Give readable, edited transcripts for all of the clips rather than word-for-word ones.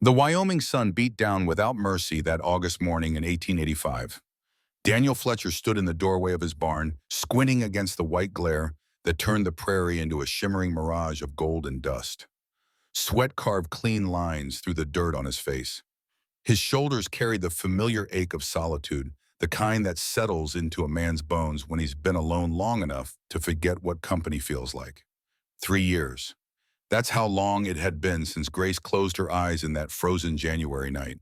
The Wyoming sun beat down without mercy that August morning in 1885. Daniel Fletcher stood in the doorway of his barn, squinting against the white glare that turned the prairie into a shimmering mirage of gold and dust. Sweat carved clean lines through the dirt on his face. His shoulders carried the familiar ache of solitude, the kind that settles into a man's bones when he's been alone long enough to forget what company feels like. 3 years. That's how long it had been since Grace closed her eyes in that frozen January night.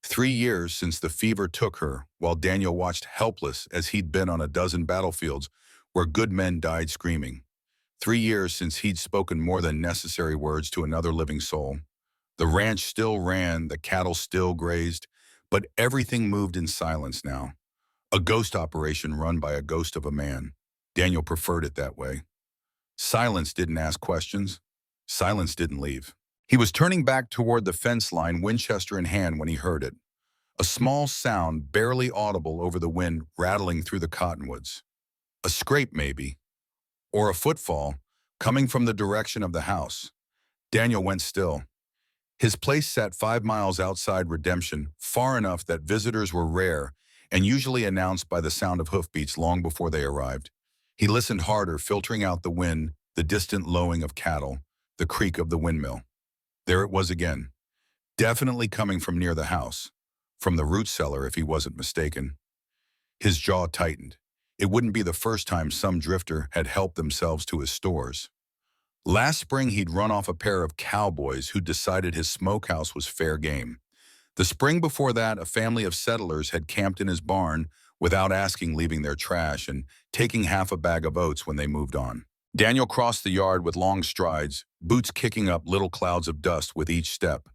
3 years since the fever took her, while Daniel watched helpless as he'd been on a dozen battlefields where good men died screaming. 3 years since he'd spoken more than necessary words to another living soul. The ranch still ran, the cattle still grazed, but everything moved in silence now. A ghost operation run by a ghost of a man. Daniel preferred it that way. Silence didn't ask questions. Silence didn't leave. He was turning back toward the fence line, Winchester in hand, when he heard it. A small sound, barely audible over the wind, rattling through the cottonwoods. A scrape, maybe. Or a footfall, coming from the direction of the house. Daniel went still. His place sat 5 miles outside Redemption, far enough that visitors were rare and usually announced by the sound of hoofbeats long before they arrived. He listened harder, filtering out the wind, the distant lowing of cattle, the creak of the windmill. There it was again. Definitely coming from near the house. From the root cellar, if he wasn't mistaken. His jaw tightened. It wouldn't be the first time some drifter had helped themselves to his stores. Last spring, he'd run off a pair of cowboys who decided his smokehouse was fair game. The spring before that, a family of settlers had camped in his barn without asking, leaving their trash and taking half a bag of oats when they moved on. Daniel crossed the yard with long strides, boots kicking up little clouds of dust with each step.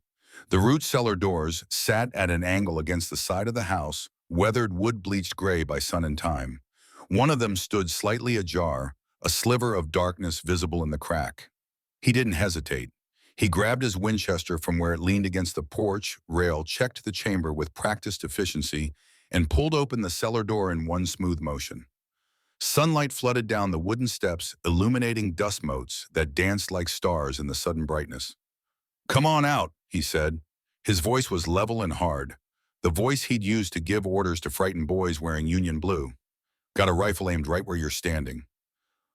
The root cellar doors sat at an angle against the side of the house, weathered wood-bleached gray by sun and time. One of them stood slightly ajar, a sliver of darkness visible in the crack. He didn't hesitate. He grabbed his Winchester from where it leaned against the porch rail, checked the chamber with practiced efficiency, and pulled open the cellar door in one smooth motion. Sunlight flooded down the wooden steps, illuminating dust motes that danced like stars in the sudden brightness. "Come on out," he said. His voice was level and hard, the voice he'd used to give orders to frighten boys wearing Union blue. "Got a rifle aimed right where you're standing."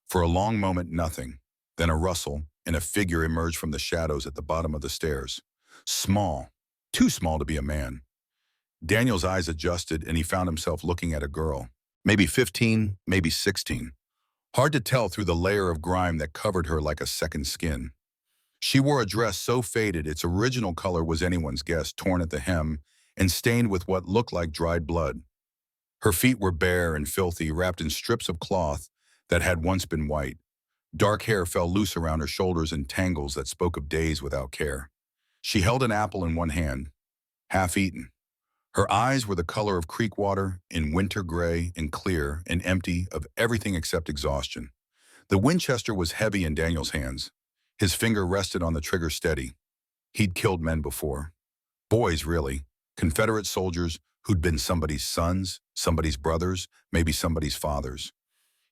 For a long moment, nothing. Then a rustle, and a figure emerged from the shadows at the bottom of the stairs. Small, too small to be a man. Daniel's eyes adjusted, and he found himself looking at a girl. Maybe 15, maybe 16. Hard to tell through the layer of grime that covered her like a second skin. She wore a dress so faded its original color was anyone's guess, torn at the hem and stained with what looked like dried blood. Her feet were bare and filthy, wrapped in strips of cloth that had once been white. Dark hair fell loose around her shoulders in tangles that spoke of days without care. She held an apple in one hand, half-eaten. Her eyes were the color of creek water, in winter gray and clear and empty of everything except exhaustion. The Winchester was heavy in Daniel's hands. His finger rested on the trigger steady. He'd killed men before. Boys, really. Confederate soldiers who'd been somebody's sons, somebody's brothers, maybe somebody's fathers.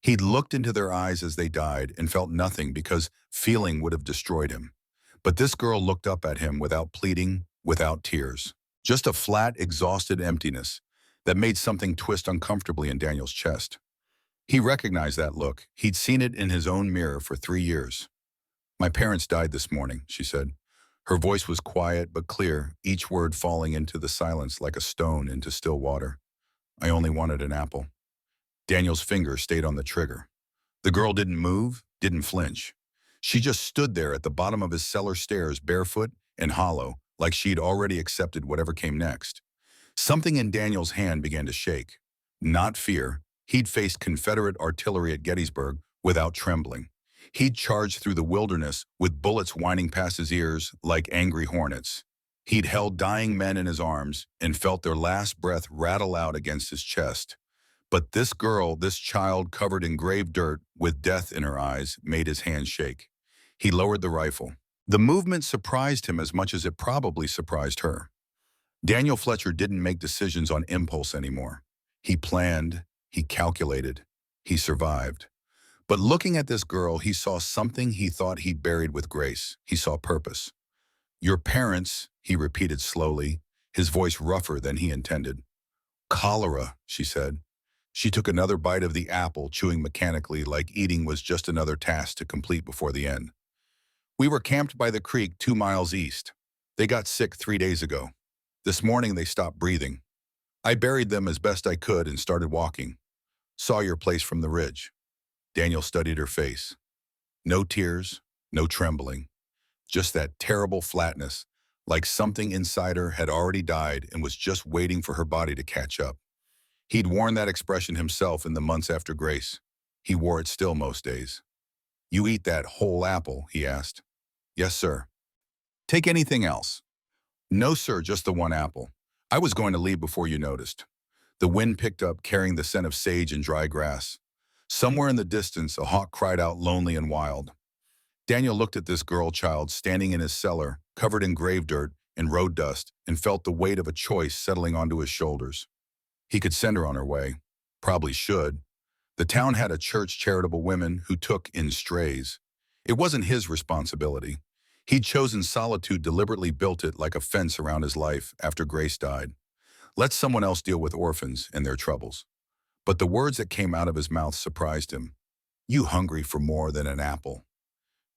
He'd looked into their eyes as they died and felt nothing because feeling would have destroyed him. But this girl looked up at him without pleading, without tears. Just a flat, exhausted emptiness that made something twist uncomfortably in Daniel's chest. He recognized that look. He'd seen it in his own mirror for 3 years. "My parents died this morning," she said. Her voice was quiet but clear, each word falling into the silence like a stone into still water. "I only wanted an apple." Daniel's finger stayed on the trigger. The girl didn't move, didn't flinch. She just stood there at the bottom of his cellar stairs, barefoot and hollow, like she'd already accepted whatever came next. Something in Daniel's hand began to shake. Not fear. He'd faced Confederate artillery at Gettysburg without trembling. He'd charged through the wilderness with bullets whining past his ears like angry hornets. He'd held dying men in his arms and felt their last breath rattle out against his chest. But this girl, this child covered in grave dirt with death in her eyes, made his hand shake. He lowered the rifle. The movement surprised him as much as it probably surprised her. Daniel Fletcher didn't make decisions on impulse anymore. He planned, he calculated, he survived. But looking at this girl, he saw something he thought he buried with Grace. He saw purpose. "Your parents," he repeated slowly, his voice rougher than he intended. Cholera, she said. She took another bite of the apple, chewing mechanically like eating was just another task to complete before the end. We were camped by the creek 2 miles east. They got sick 3 days ago. This morning they stopped breathing. I buried them as best I could and started walking. Saw your place from the ridge. Daniel studied her face. No tears, no trembling. Just that terrible flatness, like something inside her had already died and was just waiting for her body to catch up. He'd worn that expression himself in the months after Grace. He wore it still most days. You eat that whole apple, he asked. Yes, sir. Take anything else? No, sir, just the one apple. I was going to leave before you noticed. The wind picked up, carrying the scent of sage and dry grass. Somewhere in the distance, a hawk cried out lonely and wild. Daniel looked at this girl child standing in his cellar, covered in grave dirt and road dust, and felt the weight of a choice settling onto his shoulders. He could send her on her way. Probably should. The town had a church charitable women who took in strays. It wasn't his responsibility. He'd chosen solitude, deliberately built it like a fence around his life after Grace died. Let someone else deal with orphans and their troubles. But the words that came out of his mouth surprised him. You hungry for more than an apple.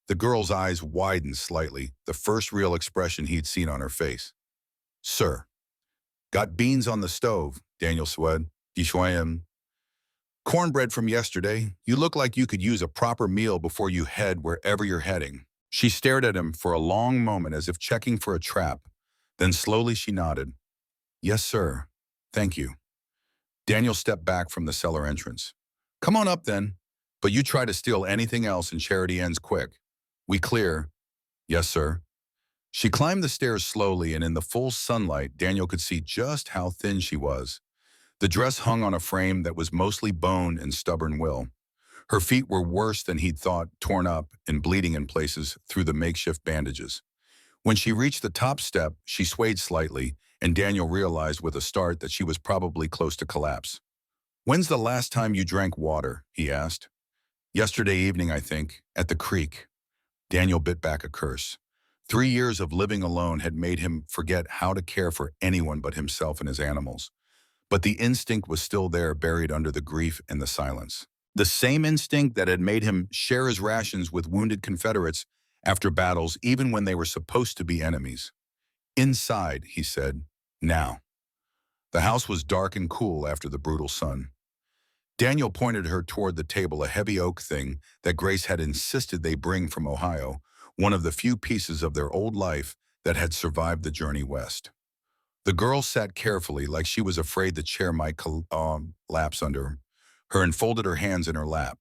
The girl's eyes widened slightly, the first real expression he'd seen on her face. Sir. Got beans on the stove, Daniel said. Dishoyam. Cornbread from yesterday. You look like you could use a proper meal before you head wherever you're heading. She stared at him for a long moment as if checking for a trap. Then slowly she nodded. Yes, sir. Thank you. Daniel stepped back from the cellar entrance. Come on up then. But you try to steal anything else and charity ends quick. We clear. Yes, sir. She climbed the stairs slowly, and in the full sunlight, Daniel could see just how thin she was. The dress hung on a frame that was mostly bone and stubborn will. Her feet were worse than he'd thought, torn up and bleeding in places through the makeshift bandages. When she reached the top step, she swayed slightly, and Daniel realized with a start that she was probably close to collapse. When's the last time you drank water? He asked. Yesterday evening, I think, at the creek. Daniel bit back a curse. 3 years of living alone had made him forget how to care for anyone but himself and his animals. But the instinct was still there, buried under the grief and the silence. The same instinct that had made him share his rations with wounded Confederates after battles, even when they were supposed to be enemies. Inside, he said, now. The house was dark and cool after the brutal sun. Daniel pointed her toward the table, a heavy oak thing that Grace had insisted they bring from Ohio, one of the few pieces of their old life that had survived the journey west. The girl sat carefully, like she was afraid the chair might collapse under her, and folded her hands in her lap.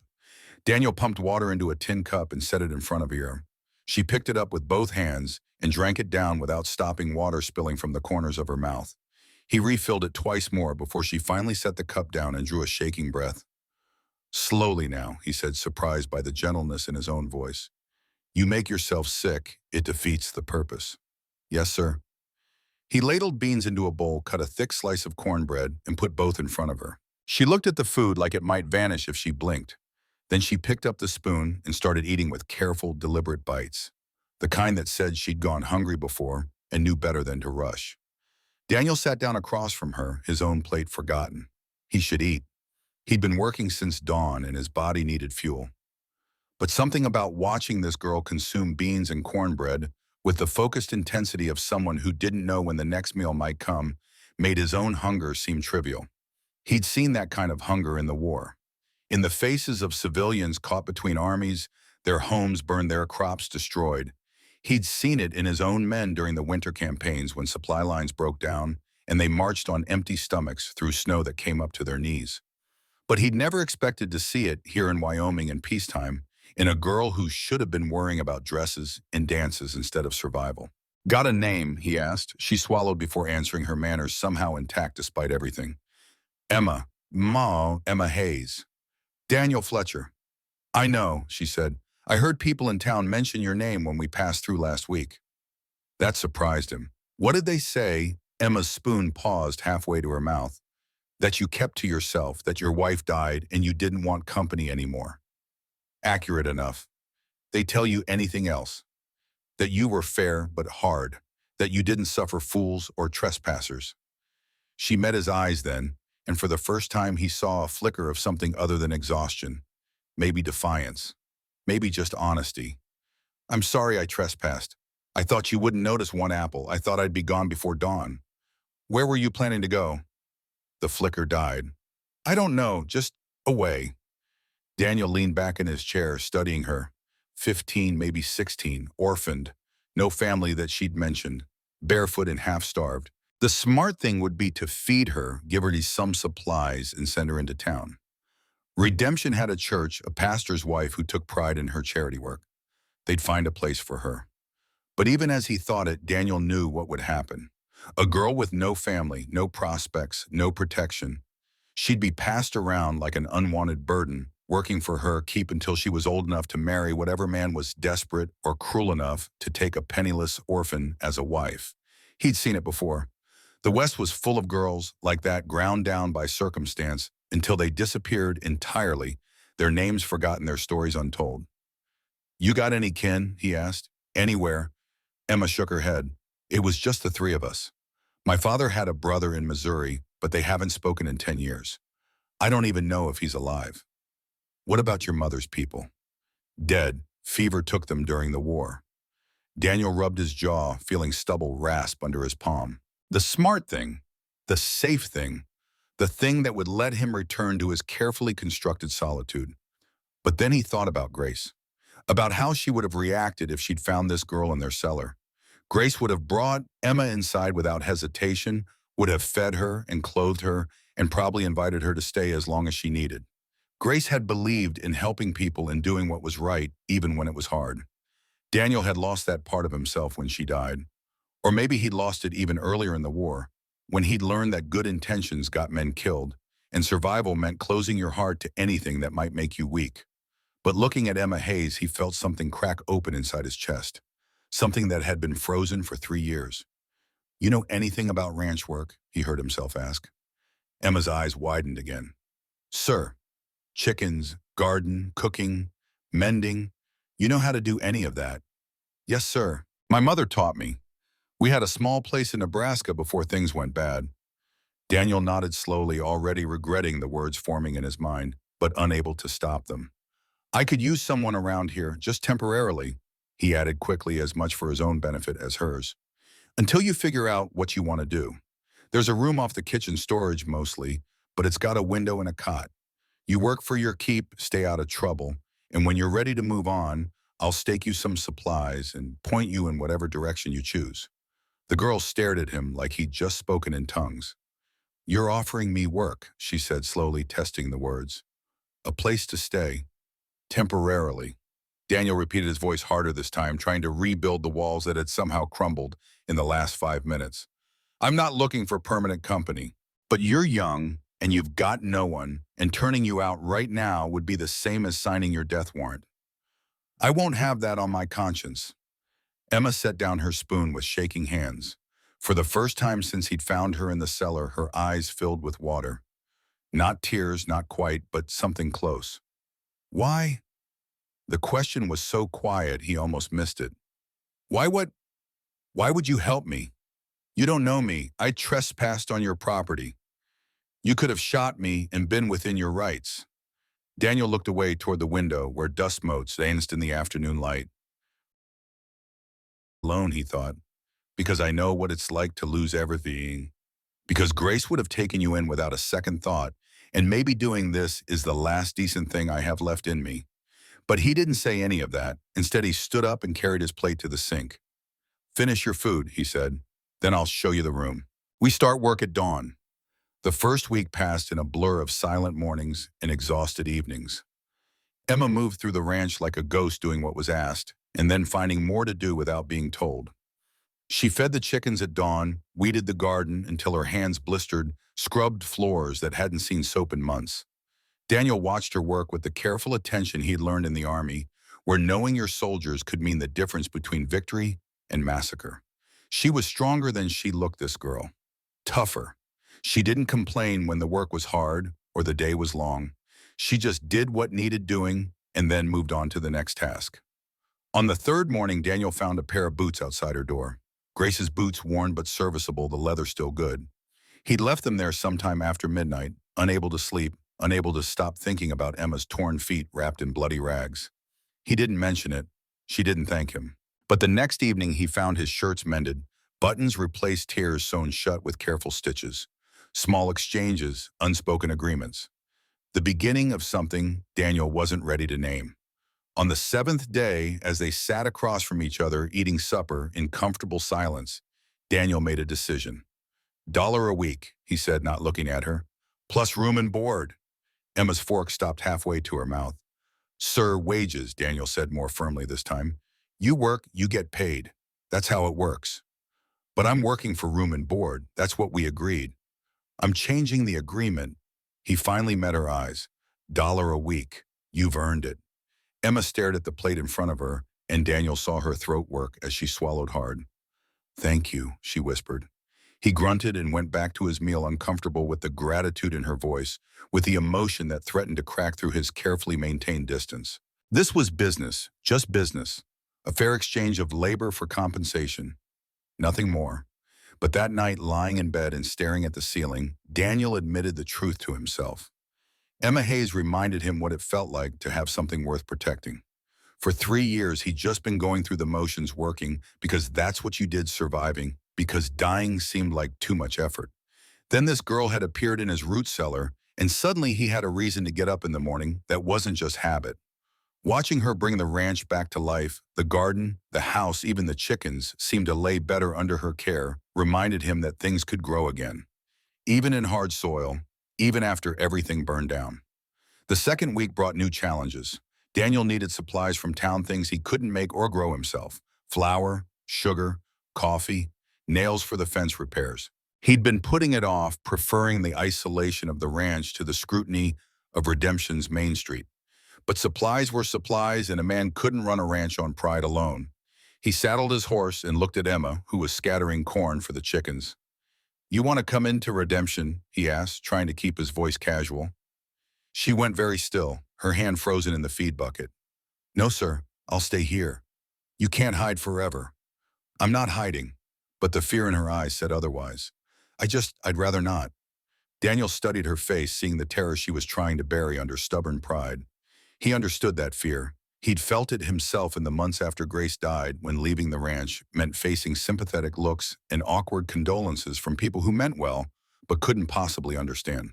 Daniel pumped water into a tin cup and set it in front of her. She picked it up with both hands and drank it down without stopping, water spilling from the corners of her mouth. He refilled it twice more before she finally set the cup down and drew a shaking breath. Slowly now, he said, surprised by the gentleness in his own voice. You make yourself sick, it defeats the purpose. Yes, sir. He ladled beans into a bowl, cut a thick slice of cornbread, and put both in front of her. She looked at the food like it might vanish if she blinked. Then she picked up the spoon and started eating with careful, deliberate bites, the kind that said she'd gone hungry before and knew better than to rush. Daniel sat down across from her, his own plate forgotten. He should eat. He'd been working since dawn and his body needed fuel. But something about watching this girl consume beans and cornbread with the focused intensity of someone who didn't know when the next meal might come made his own hunger seem trivial. He'd seen that kind of hunger in the war. In the faces of civilians caught between armies, their homes burned, their crops destroyed. He'd seen it in his own men during the winter campaigns when supply lines broke down and they marched on empty stomachs through snow that came up to their knees. But he'd never expected to see it here in Wyoming in peacetime, in a girl who should have been worrying about dresses and dances instead of survival. Got a name? He asked. She swallowed before answering, her manners somehow intact despite everything. Emma. Emma Hayes. Daniel Fletcher. I know, she said. I heard people in town mention your name when we passed through last week. That surprised him. What did they say? Emma's spoon paused halfway to her mouth. That you kept to yourself, that your wife died and you didn't want company anymore. Accurate enough. They tell you anything else? That you were fair but hard. that you didn't suffer fools or trespassers. She met his eyes then, and for the first time he saw a flicker of something other than exhaustion, maybe defiance, maybe just honesty. I'm sorry I trespassed. I thought you wouldn't notice one apple. I thought I'd be gone before dawn. Where were you planning to go? The flicker died. I don't know, just away. Daniel leaned back in his chair, studying her. 15, maybe 16, orphaned, no family that she'd mentioned, barefoot and half-starved. The smart thing would be to feed her, give her some supplies, and send her into town. Redemption had a church, a pastor's wife who took pride in her charity work. They'd find a place for her. But even as he thought it, Daniel knew what would happen. A girl with no family, no prospects, no protection. She'd be passed around like an unwanted burden, working for her keep until she was old enough to marry whatever man was desperate or cruel enough to take a penniless orphan as a wife. He'd seen it before. The West was full of girls like that, ground down by circumstance until they disappeared entirely, their names forgotten, their stories untold. You got any kin? He asked. Anywhere. Emma shook her head. It was just the three of us. My father had a brother in Missouri, but they haven't spoken in 10 years. I don't even know if he's alive. What about your mother's people? Dead. Fever took them during the war. Daniel rubbed his jaw, feeling stubble rasp under his palm. The smart thing, the safe thing, the thing that would let him return to his carefully constructed solitude. But then he thought about Grace, about how she would have reacted if she'd found this girl in their cellar. Grace would have brought Emma inside without hesitation, would have fed her and clothed her, and probably invited her to stay as long as she needed. Grace had believed in helping people and doing what was right, even when it was hard. Daniel had lost that part of himself when she died. Or maybe he'd lost it even earlier in the war, when he'd learned that good intentions got men killed, and survival meant closing your heart to anything that might make you weak. But looking at Emma Hayes, he felt something crack open inside his chest, something that had been frozen for 3 years. You know anything about ranch work? He heard himself ask. Emma's eyes widened again. Sir, chickens, garden, cooking, mending. You know how to do any of that? Yes, sir. My mother taught me. We had a small place in Nebraska before things went bad. Daniel nodded slowly, already regretting the words forming in his mind, but unable to stop them. I could use someone around here, just temporarily, he added quickly, as much for his own benefit as hers. Until you figure out what you want to do. There's a room off the kitchen storage mostly, but it's got a window and a cot. You work for your keep, stay out of trouble, and when you're ready to move on, I'll stake you some supplies and point you in whatever direction you choose. The girl stared at him like he'd just spoken in tongues. You're offering me work, she said, slowly testing the words. A place to stay. Temporarily. Daniel repeated, his voice harder this time, trying to rebuild the walls that had somehow crumbled in the last 5 minutes. I'm not looking for permanent company, but you're young and you've got no one, and turning you out right now would be the same as signing your death warrant. I won't have that on my conscience. Emma set down her spoon with shaking hands. For the first time since he'd found her in the cellar, her eyes filled with water. Not tears, not quite, but something close. Why? The question was so quiet he almost missed it. Why would you help me? You don't know me. I trespassed on your property. You could have shot me and been within your rights. Daniel looked away toward the window where dust motes danced in the afternoon light. Alone, he thought, because I know what it's like to lose everything. Because Grace would have taken you in without a second thought, and maybe doing this is the last decent thing I have left in me. But he didn't say any of that. Instead, he stood up and carried his plate to the sink. Finish your food, he said. Then I'll show you the room. We start work at dawn. The first week passed in a blur of silent mornings and exhausted evenings. Emma moved through the ranch like a ghost, doing what was asked, and then finding more to do without being told. She fed the chickens at dawn, weeded the garden until her hands blistered, scrubbed floors that hadn't seen soap in months. Daniel watched her work with the careful attention he'd learned in the army, where knowing your soldiers could mean the difference between victory and massacre. She was stronger than she looked, this girl. Tougher. She didn't complain when the work was hard or the day was long. She just did what needed doing and then moved on to the next task. On the third morning, Daniel found a pair of boots outside her door. Grace's boots worn but serviceable, the leather still good. He'd left them there sometime after midnight, unable to sleep, unable to stop thinking about Emma's torn feet wrapped in bloody rags. He didn't mention it. She didn't thank him. But the next evening he found his shirts mended, buttons replaced, tears sewn shut with careful stitches. Small exchanges, unspoken agreements. The beginning of something Daniel wasn't ready to name. On the seventh day, as they sat across from each other eating supper in comfortable silence, Daniel made a decision. $1 a week, he said, not looking at her. Plus room and board. Emma's fork stopped halfway to her mouth. Sir, wages, Daniel said more firmly this time. You work, you get paid. That's how it works. But I'm working for room and board. That's what we agreed. I'm changing the agreement. He finally met her eyes. $1 a week. You've earned it. Emma stared at the plate in front of her, and Daniel saw her throat work as she swallowed hard. Thank you, she whispered. He grunted and went back to his meal, uncomfortable with the gratitude in her voice, with the emotion that threatened to crack through his carefully maintained distance. This was business, just business. A fair exchange of labor for compensation. Nothing more. But that night, lying in bed and staring at the ceiling, Daniel admitted the truth to himself. Emma Hayes reminded him what it felt like to have something worth protecting. For 3 years, he'd just been going through the motions, working because that's what you did, surviving, because dying seemed like too much effort. Then this girl had appeared in his root cellar, and suddenly he had a reason to get up in the morning that wasn't just habit. Watching her bring the ranch back to life, the garden, the house, even the chickens seemed to lay better under her care, reminded him that things could grow again. Even in hard soil, even after everything burned down. The second week brought new challenges. Daniel needed supplies from town, things he couldn't make or grow himself. Flour, sugar, coffee, nails for the fence repairs. He'd been putting it off, preferring the isolation of the ranch to the scrutiny of Redemption's Main Street. But supplies were supplies, and a man couldn't run a ranch on pride alone. He saddled his horse and looked at Emma, who was scattering corn for the chickens. You want to come into Redemption? He asked, trying to keep his voice casual. She went very still, her hand frozen in the feed bucket. No, sir, I'll stay here. You can't hide forever. I'm not hiding, but the fear in her eyes said otherwise. I'd rather not. Daniel studied her face, seeing the terror she was trying to bury under stubborn pride. He understood that fear. He'd felt it himself in the months after Grace died, when leaving the ranch meant facing sympathetic looks and awkward condolences from people who meant well, but couldn't possibly understand.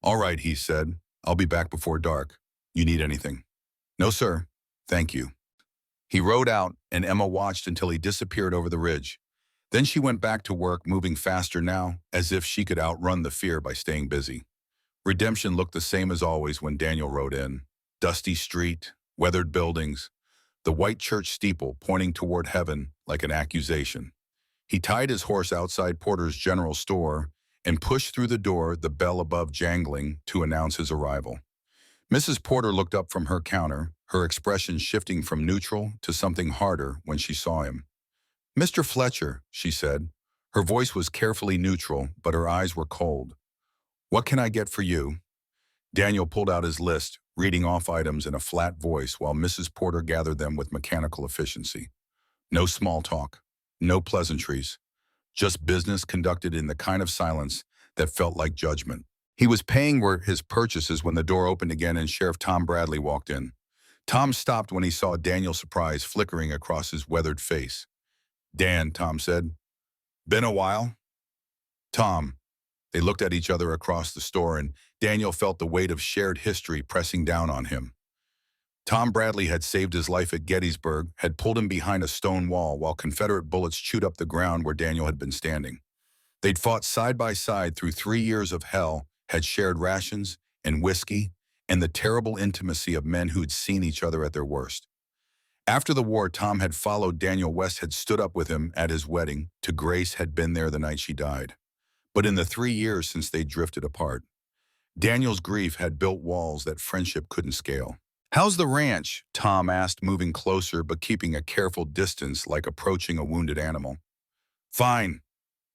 All right, he said. I'll be back before dark. You need anything? No, sir. Thank you. He rode out, and Emma watched until he disappeared over the ridge. Then she went back to work, moving faster now, as if she could outrun the fear by staying busy. Redemption looked the same as always when Daniel rode in. Dusty street, weathered buildings, the white church steeple pointing toward heaven like an accusation. He tied his horse outside Porter's general store and pushed through the door, the bell above jangling to announce his arrival. Mrs. Porter looked up from her counter, her expression shifting from neutral to something harder when she saw him. Mr. Fletcher, she said. Her voice was carefully neutral, but her eyes were cold. What can I get for you? Daniel pulled out his list, reading off items in a flat voice while Mrs. Porter gathered them with mechanical efficiency. No small talk, no pleasantries, just business conducted in the kind of silence that felt like judgment. He was paying his purchases when the door opened again and Sheriff Tom Bradley walked in. Tom stopped when he saw Daniel's surprise flickering across his weathered face. Dan, Tom said. Been a while? Tom. They looked at each other across the store, and Daniel felt the weight of shared history pressing down on him. Tom Bradley had saved his life at Gettysburg, had pulled him behind a stone wall while Confederate bullets chewed up the ground where Daniel had been standing. They'd fought side by side through 3 years of hell, had shared rations and whiskey and the terrible intimacy of men who'd seen each other at their worst. After the war, Tom had followed Daniel west, had stood up with him at his wedding to Grace, had been there the night she died. But in the 3 years since they drifted apart, Daniel's grief had built walls that friendship couldn't scale. How's the ranch? Tom asked, moving closer but keeping a careful distance like approaching a wounded animal. Fine.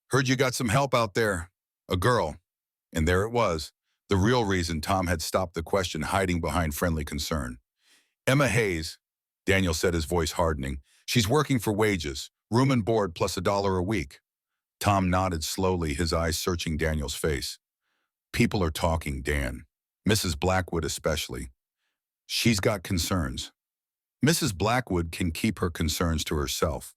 Heard you got some help out there. A girl. And there it was, the real reason Tom had stopped the question, hiding behind friendly concern. Emma Hayes, Daniel said, his voice hardening. She's working for wages, Room and board plus $1 a week. Tom nodded slowly, his eyes searching Daniel's face. People are talking, Dan. Mrs. Blackwood especially. She's got concerns. Mrs. Blackwood can keep her concerns to herself.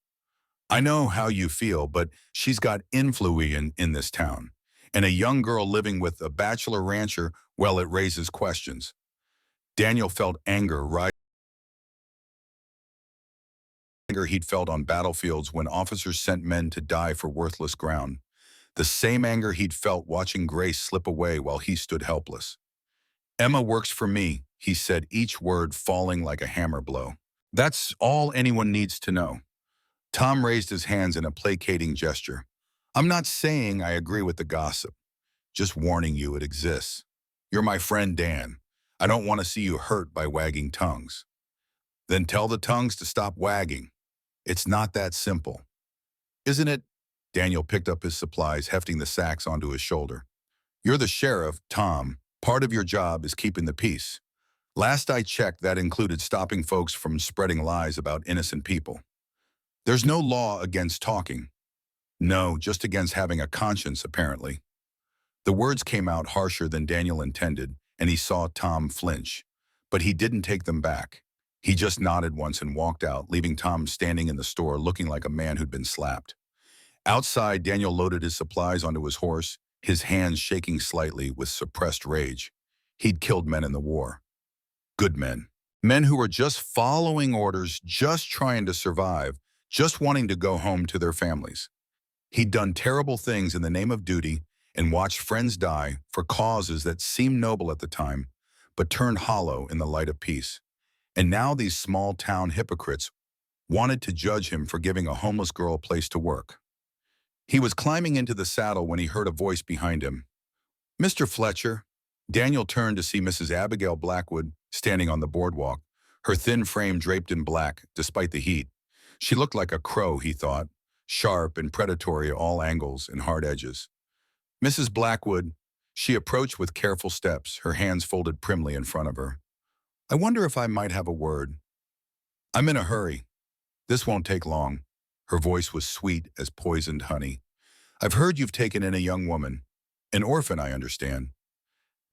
I know how you feel, but she's got influence in this town. And a young girl living with a bachelor rancher, well, it raises questions. Daniel felt anger rise. Anger he'd felt on battlefields when officers sent men to die for worthless ground. The same anger he'd felt watching Grace slip away while he stood helpless. Emma works for me, he said, each word falling like a hammer blow. That's all anyone needs to know. Tom raised his hands in a placating gesture. I'm not saying I agree with the gossip, just warning you it exists. You're my friend, Dan. I don't want to see you hurt by wagging tongues. Then tell the tongues to stop wagging. It's not that simple. Isn't it? Daniel picked up his supplies, hefting the sacks onto his shoulder. You're the sheriff, Tom. Part of your job is keeping the peace. Last I checked, that included stopping folks from spreading lies about innocent people. There's no law against talking. No, just against having a conscience, apparently. The words came out harsher than Daniel intended, and he saw Tom flinch. But he didn't take them back. He just nodded once and walked out, leaving Tom standing in the store looking like a man who'd been slapped. Outside, Daniel loaded his supplies onto his horse, his hands shaking slightly with suppressed rage. He'd killed men in the war. Good men. Men who were just following orders, just trying to survive, just wanting to go home to their families. He'd done terrible things in the name of duty and watched friends die for causes that seemed noble at the time, but turned hollow in the light of peace. And now these small-town hypocrites wanted to judge him for giving a homeless girl a place to work. He was climbing into the saddle when he heard a voice behind him. Mr. Fletcher. Daniel turned to see Mrs. Abigail Blackwood standing on the boardwalk, her thin frame draped in black despite the heat. She looked like a crow, he thought, sharp and predatory at all angles and hard edges. Mrs. Blackwood, she approached with careful steps, her hands folded primly in front of her. I wonder if I might have a word. I'm in a hurry. This won't take long. Her voice was sweet as poisoned honey. I've heard you've taken in a young woman. An orphan, I understand.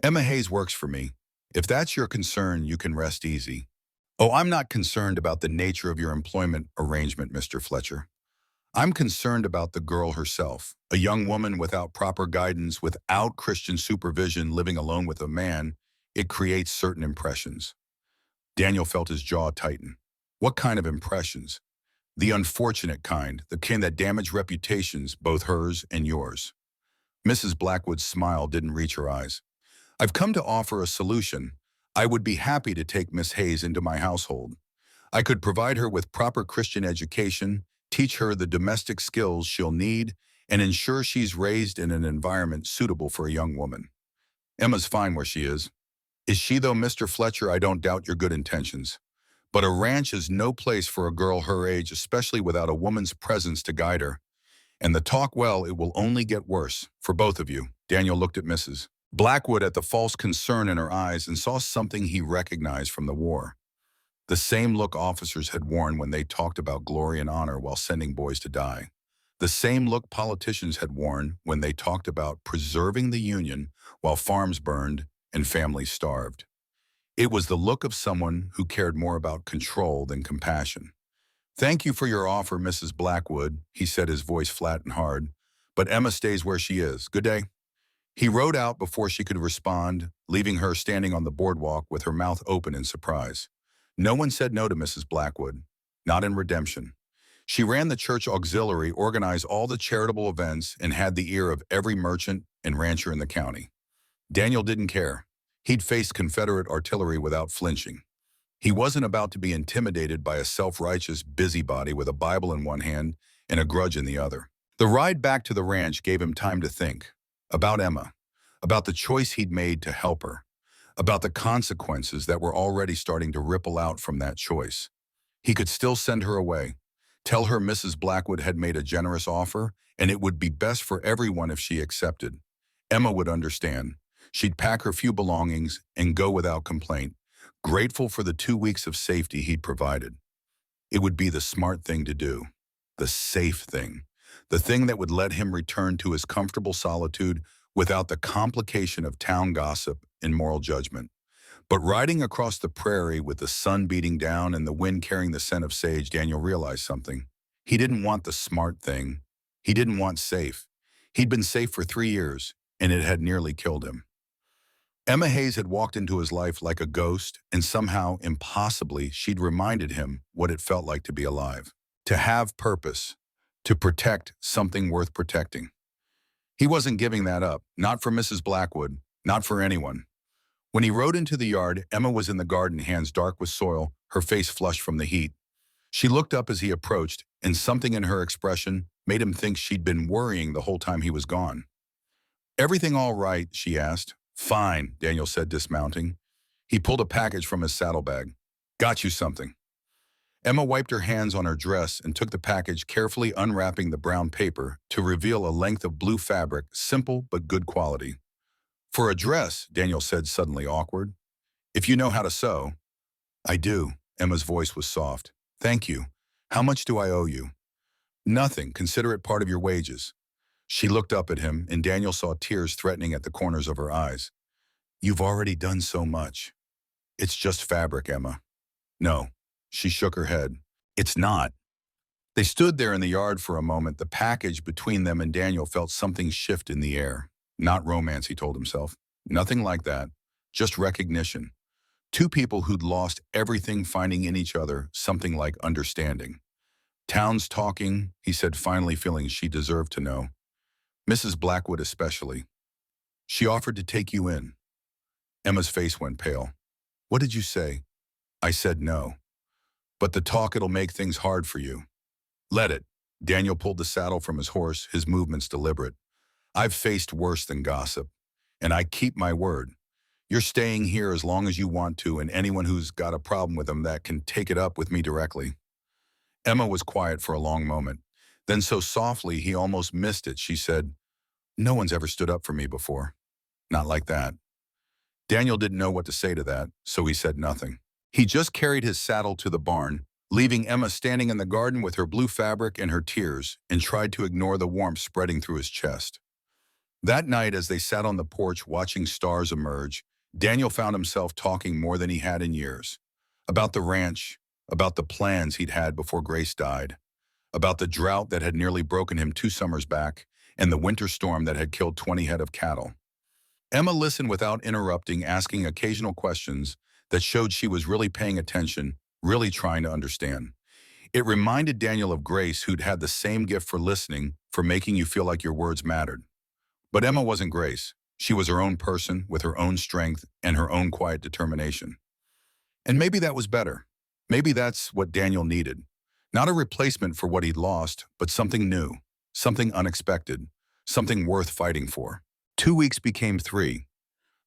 Emma Hayes works for me. If that's your concern, you can rest easy. Oh, I'm not concerned about the nature of your employment arrangement, Mr. Fletcher. I'm concerned about the girl herself, a young woman without proper guidance, without Christian supervision, living alone with a man. It creates certain impressions. Daniel felt his jaw tighten. What kind of impressions? The unfortunate kind, the kind that damage reputations, both hers and yours. Mrs. Blackwood's smile didn't reach her eyes. I've come to offer a solution. I would be happy to take Miss Hayes into my household. I could provide her with proper Christian education, teach her the domestic skills she'll need, and ensure she's raised in an environment suitable for a young woman. Emma's fine where she is. Is she, though, Mr. Fletcher? I don't doubt your good intentions. But a ranch is no place for a girl her age, especially without a woman's presence to guide her. And the talk, well, it will only get worse for both of you. Daniel looked at Mrs. Blackwood at the false concern in her eyes and saw something he recognized from the war. The same look officers had worn when they talked about glory and honor while sending boys to die. The same look politicians had worn when they talked about preserving the Union while farms burned and families starved. It was the look of someone who cared more about control than compassion. Thank you for your offer, Mrs. Blackwood, he said, his voice flat and hard. But Emma stays where she is. Good day. He rode out before she could respond, leaving her standing on the boardwalk with her mouth open in surprise. No one said no to Mrs. Blackwood, not in redemption. She ran the church auxiliary, organized all the charitable events, and had the ear of every merchant and rancher in the county. Daniel didn't care. He'd faced Confederate artillery without flinching. He wasn't about to be intimidated by a self-righteous busybody with a Bible in one hand and a grudge in the other. The ride back to the ranch gave him time to think. About Emma. About the choice he'd made to help her. About the consequences that were already starting to ripple out from that choice. He could still send her away. Tell her Mrs. Blackwood had made a generous offer, and it would be best for everyone if she accepted. Emma would understand. She'd pack her few belongings and go without complaint, grateful for the 2 weeks of safety he'd provided. It would be the smart thing to do. the safe thing, the thing that would let him return to his comfortable solitude without the complication of town gossip and moral judgment. But riding across the prairie with the sun beating down and the wind carrying the scent of sage, Daniel realized something. He didn't want the smart thing. He didn't want safe. He'd been safe for 3 years, and it had nearly killed him. Emma Hayes had walked into his life like a ghost, and somehow, impossibly, she'd reminded him what it felt like to be alive, to have purpose, to protect something worth protecting. He wasn't giving that up, not for Mrs. Blackwood, not for anyone. When he rode into the yard, Emma was in the garden, hands dark with soil, her face flushed from the heat. She looked up as he approached, and something in her expression made him think she'd been worrying the whole time he was gone. "Everything all right?" she asked. "Fine," Daniel said, dismounting. He pulled a package from his saddlebag. "Got you something." Emma wiped her hands on her dress and took the package, carefully unwrapping the brown paper to reveal a length of blue fabric, simple but good quality. "For a dress," Daniel said, suddenly awkward. "If you know how to sew." "I do." Emma's voice was soft. "Thank you. How much do I owe you?" "Nothing. Consider it part of your wages." She looked up at him, and Daniel saw tears threatening at the corners of her eyes. "You've already done so much." "It's just fabric, Emma." "No." She shook her head. "It's not." They stood there in the yard for a moment, the package between them, and Daniel felt something shift in the air. Not romance, he told himself. Nothing like that. Just recognition. Two people who'd lost everything finding in each other something like understanding. "Town's talking," he said, finally feeling she deserved to know. Mrs. Blackwood especially. "She offered to take you in." Emma's face went pale. "What did you say?" "I said no. But the talk, it'll make things hard for you." "Let it." Daniel pulled the saddle from his horse, his movements deliberate. "I've faced worse than gossip, and I keep my word. You're staying here as long as you want to, and anyone who's got a problem with them that can take it up with me directly." Emma was quiet for a long moment. Then so softly he almost missed it, she said, "No one's ever stood up for me before. Not like that." Daniel didn't know what to say to that, so he said nothing. He just carried his saddle to the barn, leaving Emma standing in the garden with her blue fabric and her tears, and tried to ignore the warmth spreading through his chest. That night, as they sat on the porch watching stars emerge, Daniel found himself talking more than he had in years. About the ranch, about the plans he'd had before Grace died, about the drought that had nearly broken him 2 summers back, and the winter storm that had killed 20 head of cattle. Emma listened without interrupting, asking occasional questions that showed she was really paying attention, really trying to understand. It reminded Daniel of Grace, who'd had the same gift for listening, for making you feel like your words mattered. But Emma wasn't Grace. She was her own person, with her own strength and her own quiet determination. And maybe that was better. Maybe that's what Daniel needed. Not a replacement for what he'd lost, but something new, something unexpected, something worth fighting for. 2 weeks became 3.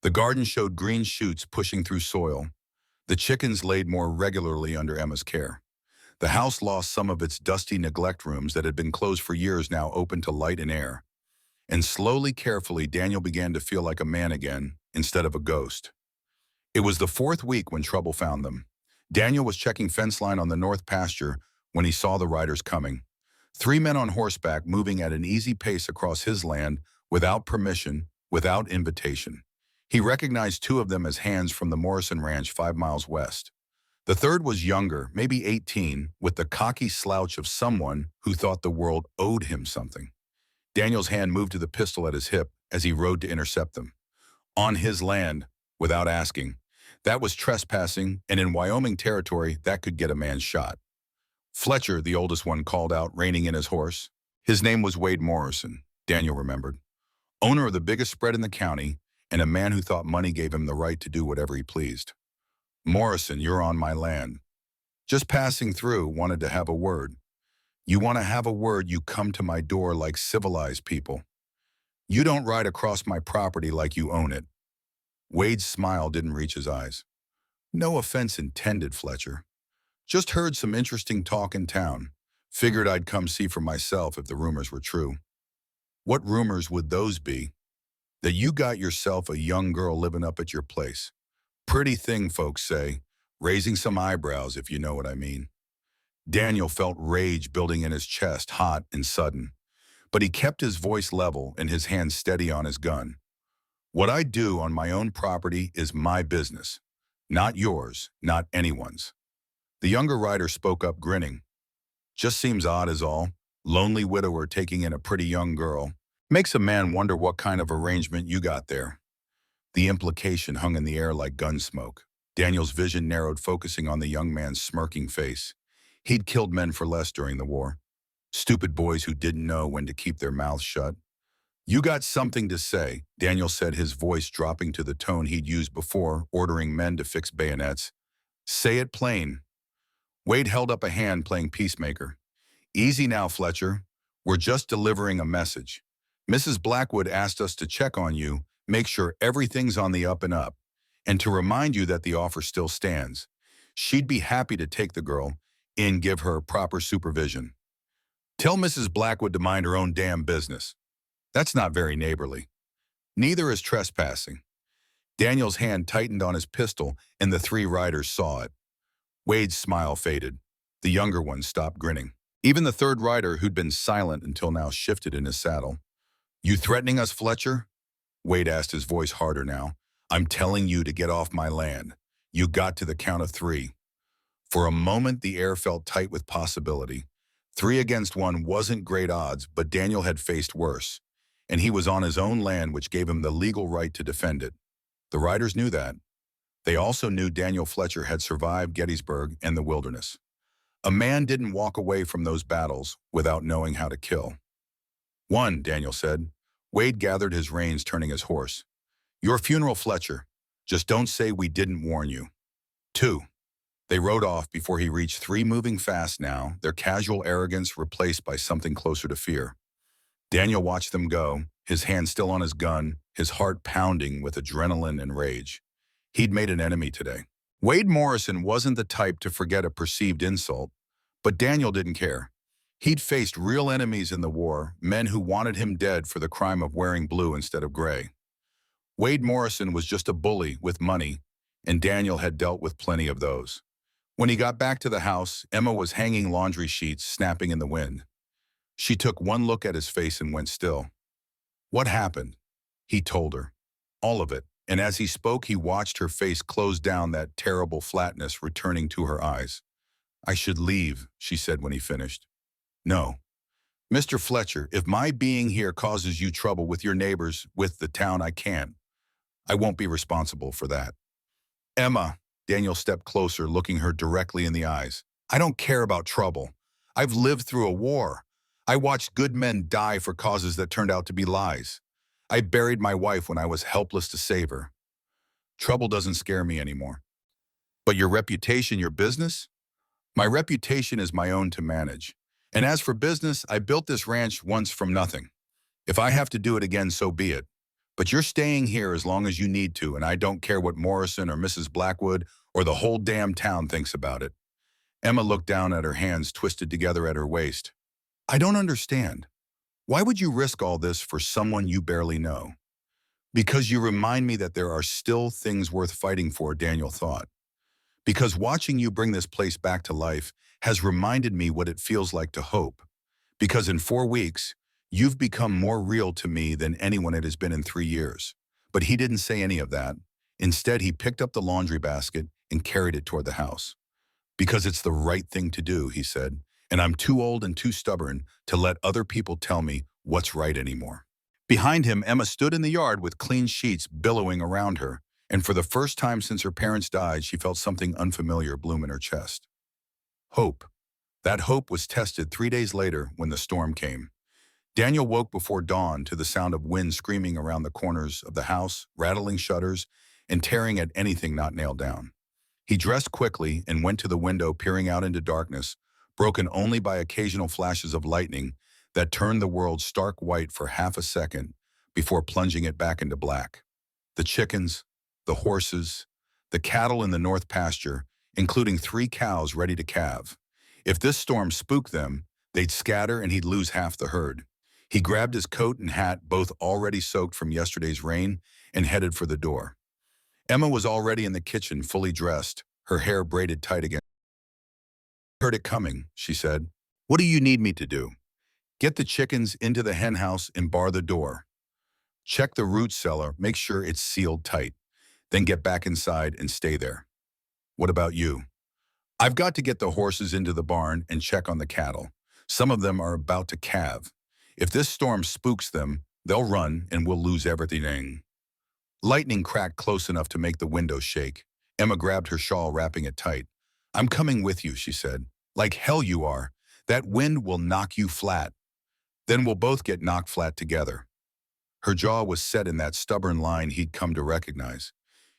The garden showed green shoots pushing through soil. The chickens laid more regularly under Emma's care. The house lost some of its dusty neglect rooms that had been closed for years, now open to light and air. And slowly, carefully, Daniel began to feel like a man again, instead of a ghost. It was the 4th week when trouble found them. Daniel was checking fence line on the north pasture when he saw the riders coming. 3 men on horseback moving at an easy pace across his land, without permission, without invitation. He recognized 2 of them as hands from the Morrison Ranch 5 miles west. The third was younger, maybe 18, with the cocky slouch of someone who thought the world owed him something. Daniel's hand moved to the pistol at his hip as he rode to intercept them. On his land, without asking. That was trespassing, and in Wyoming territory, that could get a man shot. "Fletcher," the oldest one called out, reining in his horse. His name was Wade Morrison, Daniel remembered. Owner of the biggest spread in the county, and a man who thought money gave him the right to do whatever he pleased. "Morrison, you're on my land. Just passing through, wanted to have a word." "You want to have a word, you come to my door like civilized people. You don't ride across my property like you own it." Wade's smile didn't reach his eyes. "No offense intended, Fletcher. Just heard some interesting talk in town. Figured I'd come see for myself if the rumors were true." "What rumors would those be?" "That you got yourself a young girl living up at your place. Pretty thing, folks say. Raising some eyebrows, if you know what I mean." Daniel felt rage building in his chest, hot and sudden. But he kept his voice level and his hand steady on his gun. What I do on my own property is my business. Not yours, not anyone's. The younger rider spoke up, grinning. Just seems odd is all. Lonely widower taking in a pretty young girl. Makes a man wonder what kind of arrangement you got there. The implication hung in the air like gun smoke. Daniel's vision narrowed, focusing on the young man's smirking face. He'd killed men for less during the war. Stupid boys who didn't know when to keep their mouths shut. You got something to say, Daniel said, his voice dropping to the tone he'd used before, ordering men to fix bayonets. Say it plain. Wade held up a hand, playing peacemaker. Easy now, Fletcher. We're just delivering a message. Mrs. Blackwood asked us to check on you, make sure everything's on the up and up, and to remind you that the offer still stands. She'd be happy to take the girl and give her proper supervision. Tell Mrs. Blackwood to mind her own damn business. That's not very neighborly. Neither is trespassing. Daniel's hand tightened on his pistol, and the three riders saw it. Wade's smile faded. The younger one stopped grinning. Even the third rider, who'd been silent until now, shifted in his saddle. You threatening us, Fletcher? Wade asked, his voice harder now. I'm telling you to get off my land. You got to the count of 3. For a moment, the air felt tight with possibility. 3 against 1 wasn't great odds, but Daniel had faced worse. And he was on his own land, which gave him the legal right to defend it. The riders knew that. They also knew Daniel Fletcher had survived Gettysburg and the wilderness. A man didn't walk away from those battles without knowing how to kill. 1, Daniel said. Wade gathered his reins, turning his horse. Your funeral, Fletcher. Just don't say we didn't warn you. 2. They rode off before he reached 3, moving fast now, their casual arrogance replaced by something closer to fear. Daniel watched them go, his hand still on his gun, his heart pounding with adrenaline and rage. He'd made an enemy today. Wade Morrison wasn't the type to forget a perceived insult, but Daniel didn't care. He'd faced real enemies in the war, men who wanted him dead for the crime of wearing blue instead of gray. Wade Morrison was just a bully with money, and Daniel had dealt with plenty of those. When he got back to the house, Emma was hanging laundry sheets, snapping in the wind. She took one look at his face and went still. What happened? He told her. All of it, and as he spoke, he watched her face close down, that terrible flatness returning to her eyes. I should leave, she said when he finished. No. Mr. Fletcher, if my being here causes you trouble with your neighbors, with the town, I can't. I won't be responsible for that. Emma, Daniel stepped closer, looking her directly in the eyes. I don't care about trouble. I've lived through a war. I watched good men die for causes that turned out to be lies. I buried my wife when I was helpless to save her. Trouble doesn't scare me anymore. But your reputation, your business? My reputation is my own to manage. And as for business, I built this ranch once from nothing. If I have to do it again, so be it. But you're staying here as long as you need to, and I don't care what Morrison or Mrs. Blackwood or the whole damn town thinks about it. Emma looked down at her hands twisted together at her waist. I don't understand. Why would you risk all this for someone you barely know? Because you remind me that there are still things worth fighting for, Daniel thought. Because watching you bring this place back to life has reminded me what it feels like to hope. Because in 4 weeks, you've become more real to me than anyone it has been in 3 years. But he didn't say any of that. Instead, he picked up the laundry basket and carried it toward the house. Because it's the right thing to do, he said, and I'm too old and too stubborn to let other people tell me what's right anymore. Behind him, Emma stood in the yard with clean sheets billowing around her, and for the first time since her parents died, she felt something unfamiliar bloom in her chest. Hope. That hope was tested 3 days later when the storm came. Daniel woke before dawn to the sound of wind screaming around the corners of the house, rattling shutters, and tearing at anything not nailed down. He dressed quickly and went to the window, peering out into darkness, broken only by occasional flashes of lightning that turned the world stark white for half a second before plunging it back into black. The chickens, the horses, the cattle in the north pasture, including 3 cows ready to calve. If this storm spooked them, they'd scatter and he'd lose half the herd. He grabbed his coat and hat, both already soaked from yesterday's rain, and headed for the door. Emma was already in the kitchen, fully dressed, her hair braided tight against Heard it coming, she said. What do you need me to do? Get the chickens into the hen house and bar the door. Check the root cellar, make sure it's sealed tight. Then get back inside and stay there. What about you? I've got to get the horses into the barn and check on the cattle. Some of them are about to calve. If this storm spooks them, they'll run and we'll lose everything. Lightning cracked close enough to make the window shake. Emma grabbed her shawl, wrapping it tight. I'm coming with you, she said. Like hell you are. That wind will knock you flat. Then we'll both get knocked flat together. Her jaw was set in that stubborn line he'd come to recognize.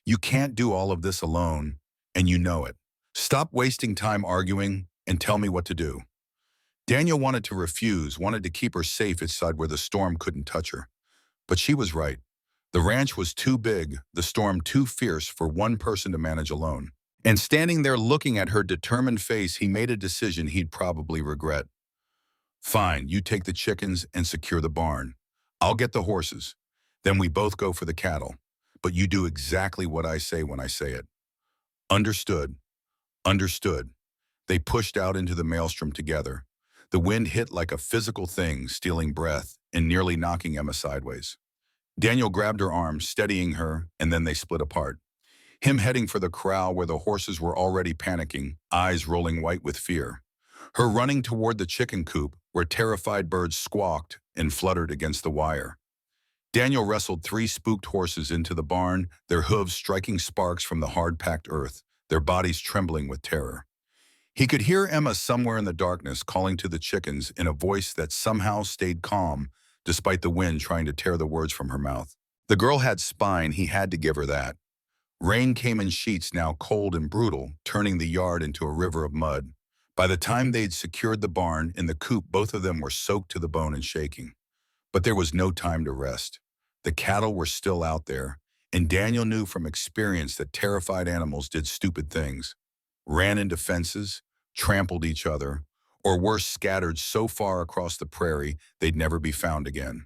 You can't do all of this alone, and you know it. Stop wasting time arguing and tell me what to do. Daniel wanted to refuse, wanted to keep her safe inside where the storm couldn't touch her. But she was right. The ranch was too big, the storm too fierce for one person to manage alone. And standing there looking at her determined face, he made a decision he'd probably regret. Fine, you take the chickens and secure the barn. I'll get the horses. Then we both go for the cattle. But you do exactly what I say when I say it. Understood. Understood. They pushed out into the maelstrom together. The wind hit like a physical thing, stealing breath and nearly knocking Emma sideways. Daniel grabbed her arm, steadying her, and then they split apart. Him heading for the corral where the horses were already panicking, eyes rolling white with fear. Her running toward the chicken coop, where terrified birds squawked and fluttered against the wire. Daniel wrestled 3 spooked horses into the barn, their hooves striking sparks from the hard-packed earth, their bodies trembling with terror. He could hear Emma somewhere in the darkness calling to the chickens in a voice that somehow stayed calm, despite the wind trying to tear the words from her mouth. The girl had spine, he had to give her that. Rain came in sheets now cold and brutal, turning the yard into a river of mud. By the time they'd secured the barn and the coop, both of them were soaked to the bone and shaking. But there was no time to rest. The cattle were still out there, and Daniel knew from experience that terrified animals did stupid things. Ran into fences, trampled each other, or worse, scattered so far across the prairie they'd never be found again.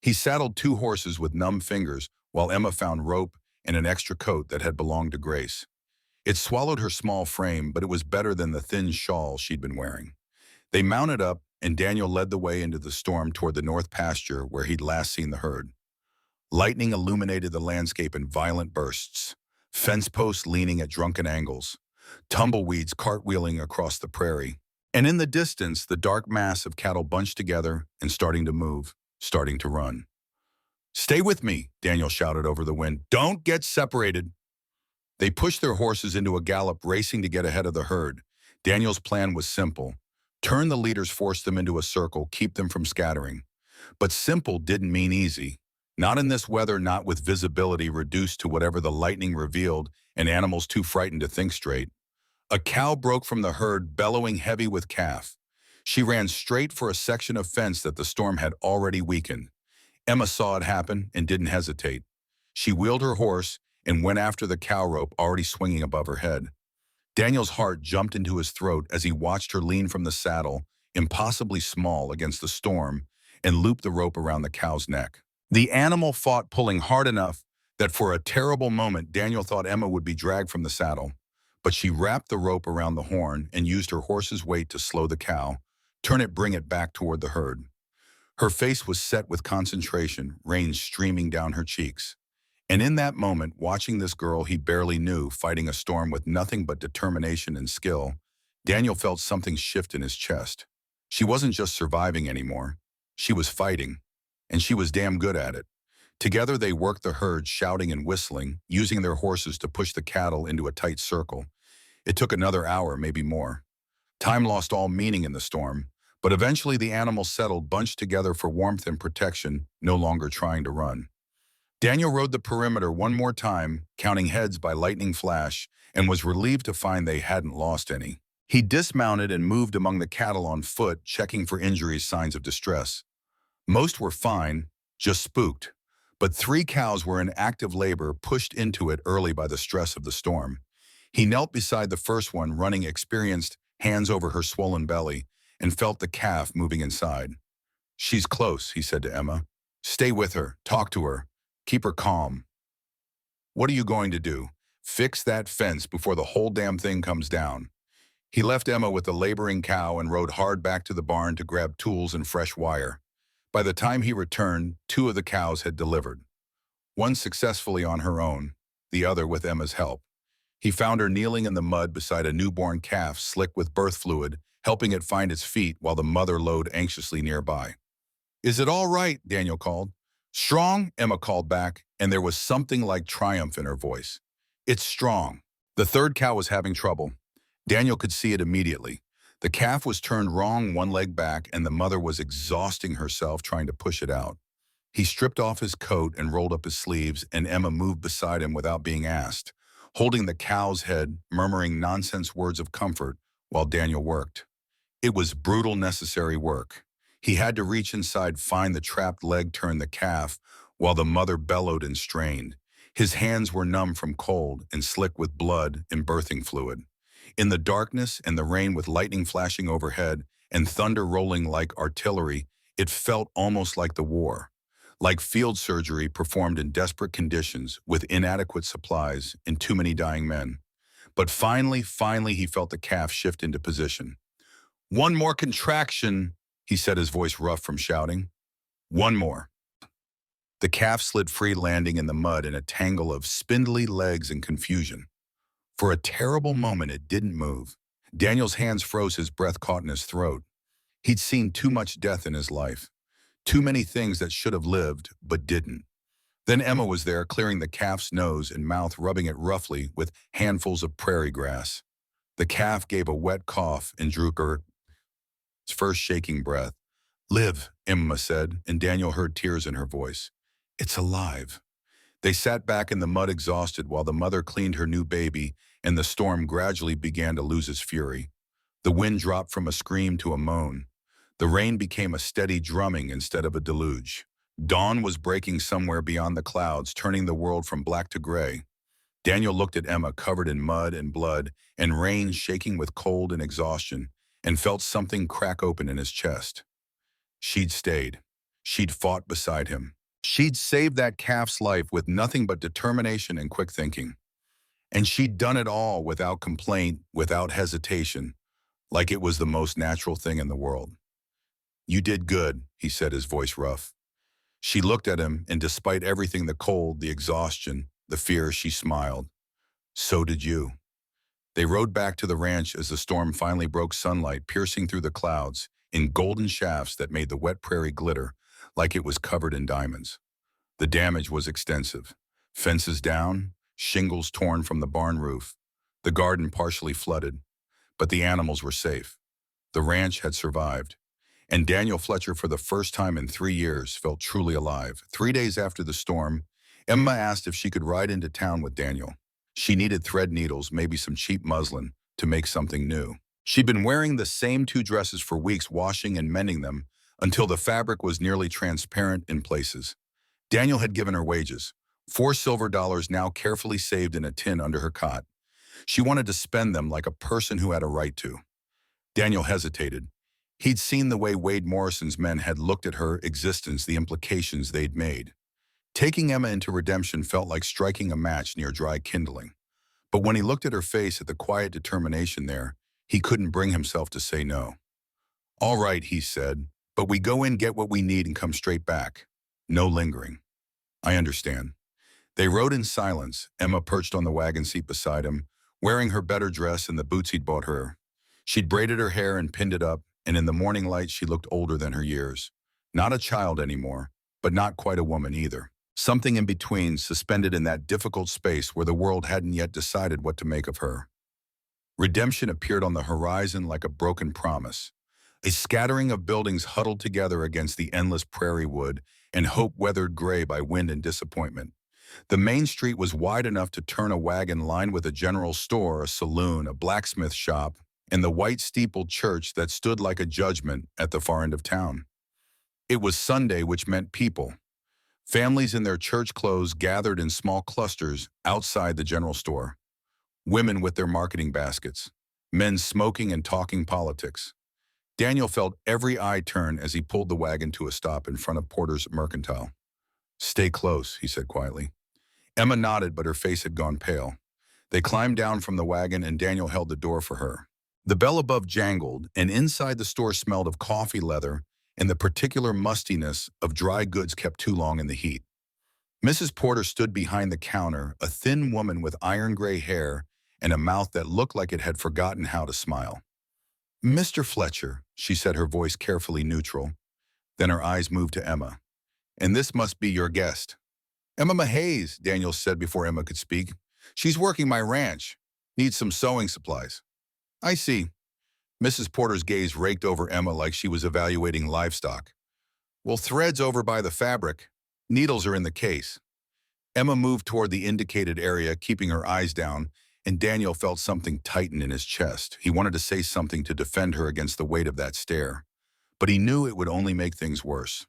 He saddled 2 horses with numb fingers while Emma found rope and an extra coat that had belonged to Grace. It swallowed her small frame, but it was better than the thin shawl she'd been wearing. They mounted up, and Daniel led the way into the storm toward the north pasture where he'd last seen the herd. Lightning illuminated the landscape in violent bursts, fence posts leaning at drunken angles, tumbleweeds cartwheeling across the prairie, and in the distance, the dark mass of cattle bunched together and starting to move, starting to run. Stay with me, Daniel shouted over the wind. Don't get separated. They pushed their horses into a gallop, racing to get ahead of the herd. Daniel's plan was simple. Turn the leaders, force them into a circle, keep them from scattering. But simple didn't mean easy. Not in this weather, not with visibility reduced to whatever the lightning revealed and animals too frightened to think straight. A cow broke from the herd, bellowing heavy with calf. She ran straight for a section of fence that the storm had already weakened. Emma saw it happen and didn't hesitate. She wheeled her horse and went after the cow rope already swinging above her head. Daniel's heart jumped into his throat as he watched her lean from the saddle, impossibly small against the storm, and loop the rope around the cow's neck. The animal fought, pulling hard enough that for a terrible moment Daniel thought Emma would be dragged from the saddle. But she wrapped the rope around the horn and used her horse's weight to slow the cow, turn it, bring it back toward the herd. Her face was set with concentration, rain streaming down her cheeks. And in that moment, watching this girl he barely knew fighting a storm with nothing but determination and skill, Daniel felt something shift in his chest. She wasn't just surviving anymore. She was fighting, and she was damn good at it. Together they worked the herd, shouting and whistling, using their horses to push the cattle into a tight circle. It took another hour, maybe more. Time lost all meaning in the storm, but eventually the animals settled, bunched together for warmth and protection, no longer trying to run. Daniel rode the perimeter one more time, counting heads by lightning flash, and was relieved to find they hadn't lost any. He dismounted and moved among the cattle on foot, checking for injuries, signs of distress. Most were fine, just spooked. But 3 cows were in active labor, pushed into it early by the stress of the storm. He knelt beside the first one, running experienced, hands over her swollen belly, and felt the calf moving inside. She's close, he said to Emma. Stay with her, talk to her, keep her calm. What are you going to do? Fix that fence before the whole damn thing comes down. He left Emma with the laboring cow and rode hard back to the barn to grab tools and fresh wire. By the time he returned, two of the cows had delivered, one successfully on her own, the other with Emma's help. He found her kneeling in the mud beside a newborn calf slick with birth fluid, helping it find its feet while the mother lowed anxiously nearby. "Is it all right?" Daniel called. "Strong?" Emma called back, and there was something like triumph in her voice. "It's strong." The third cow was having trouble. Daniel could see it immediately. The calf was turned wrong, one leg back, and the mother was exhausting herself trying to push it out. He stripped off his coat and rolled up his sleeves, and Emma moved beside him without being asked, holding the cow's head, murmuring nonsense words of comfort while Daniel worked. It was brutal, necessary work. He had to reach inside, find the trapped leg, turn the calf, while the mother bellowed and strained. His hands were numb from cold and slick with blood and birthing fluid. In the darkness and the rain, with lightning flashing overhead and thunder rolling like artillery, it felt almost like the war, like field surgery performed in desperate conditions with inadequate supplies and too many dying men. But finally, he felt the calf shift into position. "One more contraction," he said, his voice rough from shouting. "One more." The calf slid free, landing in the mud in a tangle of spindly legs and confusion. For a terrible moment, it didn't move. Daniel's hands froze, his breath caught in his throat. He'd seen too much death in his life. Too many things that should have lived, but didn't. Then Emma was there, clearing the calf's nose and mouth, rubbing it roughly with handfuls of prairie grass. The calf gave a wet cough and drew its first shaking breath. "Live," Emma said, and Daniel heard tears in her voice. "It's alive." They sat back in the mud, exhausted, while the mother cleaned her new baby, and the storm gradually began to lose its fury. The wind dropped from a scream to a moan. The rain became a steady drumming instead of a deluge. Dawn was breaking somewhere beyond the clouds, turning the world from black to gray. Daniel looked at Emma, covered in mud and blood and rain, shaking with cold and exhaustion, and felt something crack open in his chest. She'd stayed. She'd fought beside him. She'd saved that calf's life with nothing but determination and quick thinking. And she'd done it all without complaint, without hesitation, like it was the most natural thing in the world. "You did good," he said, his voice rough. She looked at him, and despite everything, the cold, the exhaustion, the fear, she smiled. "So did you." They rode back to the ranch as the storm finally broke, sunlight piercing through the clouds in golden shafts that made the wet prairie glitter like it was covered in diamonds. The damage was extensive. Fences down, shingles torn from the barn roof, the garden partially flooded, but the animals were safe. The ranch had survived. And Daniel Fletcher, for the first time in 3 years, felt truly alive. 3 days after the storm, Emma asked if she could ride into town with Daniel. She needed thread needles, maybe some cheap muslin, to make something new. She'd been wearing the same 2 dresses for weeks, washing and mending them, until the fabric was nearly transparent in places. Daniel had given her wages, $4 now carefully saved in a tin under her cot. She wanted to spend them like a person who had a right to. Daniel hesitated. He'd seen the way Wade Morrison's men had looked at her existence, the implications they'd made. Taking Emma into redemption felt like striking a match near dry kindling. But when he looked at her face, at the quiet determination there, he couldn't bring himself to say no. "All right," he said, "but we go in, get what we need, and come straight back. No lingering." "I understand." They rode in silence, Emma perched on the wagon seat beside him, wearing her better dress and the boots he'd bought her. She'd braided her hair and pinned it up, and in the morning light she looked older than her years. Not a child anymore, but not quite a woman either. Something in between, suspended in that difficult space where the world hadn't yet decided what to make of her. Redemption appeared on the horizon like a broken promise. A scattering of buildings huddled together against the endless prairie wood, and hope weathered gray by wind and disappointment. The main street was wide enough to turn a wagon, lined with a general store, a saloon, a blacksmith shop, and the white steepled church that stood like a judgment at the far end of town. It was Sunday, which meant people. Families in their church clothes gathered in small clusters outside the general store. Women with their marketing baskets. Men smoking and talking politics. Daniel felt every eye turn as he pulled the wagon to a stop in front of Porter's Mercantile. "Stay close," he said quietly. Emma nodded, but her face had gone pale. They climbed down from the wagon, and Daniel held the door for her. The bell above jangled, and inside the store smelled of coffee leather and the particular mustiness of dry goods kept too long in the heat. Mrs. Porter stood behind the counter, a thin woman with iron gray hair and a mouth that looked like it had forgotten how to smile. "Mr. Fletcher," she said, her voice carefully neutral. Then her eyes moved to Emma. "And this must be your guest." "Emma Mahays," Daniel said before Emma could speak. "She's working my ranch. Needs some sewing supplies." "I see." Mrs. Porter's gaze raked over Emma like she was evaluating livestock. "Well, thread's over by the fabric. Needles are in the case." Emma moved toward the indicated area, keeping her eyes down, and Daniel felt something tighten in his chest. He wanted to say something to defend her against the weight of that stare, but he knew it would only make things worse.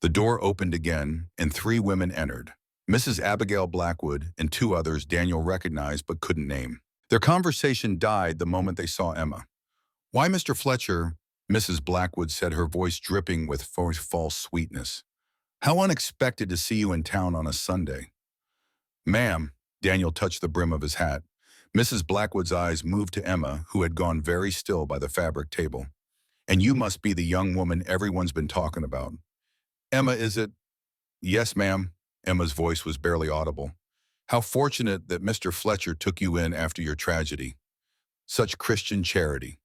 The door opened again, and three women entered. Mrs. Abigail Blackwood and two others Daniel recognized but couldn't name. Their conversation died the moment they saw Emma. "Why, Mr. Fletcher?" Mrs. Blackwood said, her voice dripping with false sweetness. "How unexpected to see you in town on a Sunday." "Ma'am," Daniel touched the brim of his hat. Mrs. Blackwood's eyes moved to Emma, who had gone very still by the fabric table. "And you must be the young woman everyone's been talking about." "Emma, is it?" "Yes, ma'am." Emma's voice was barely audible. "How fortunate that Mr. Fletcher took you in after your tragedy. Such Christian charity."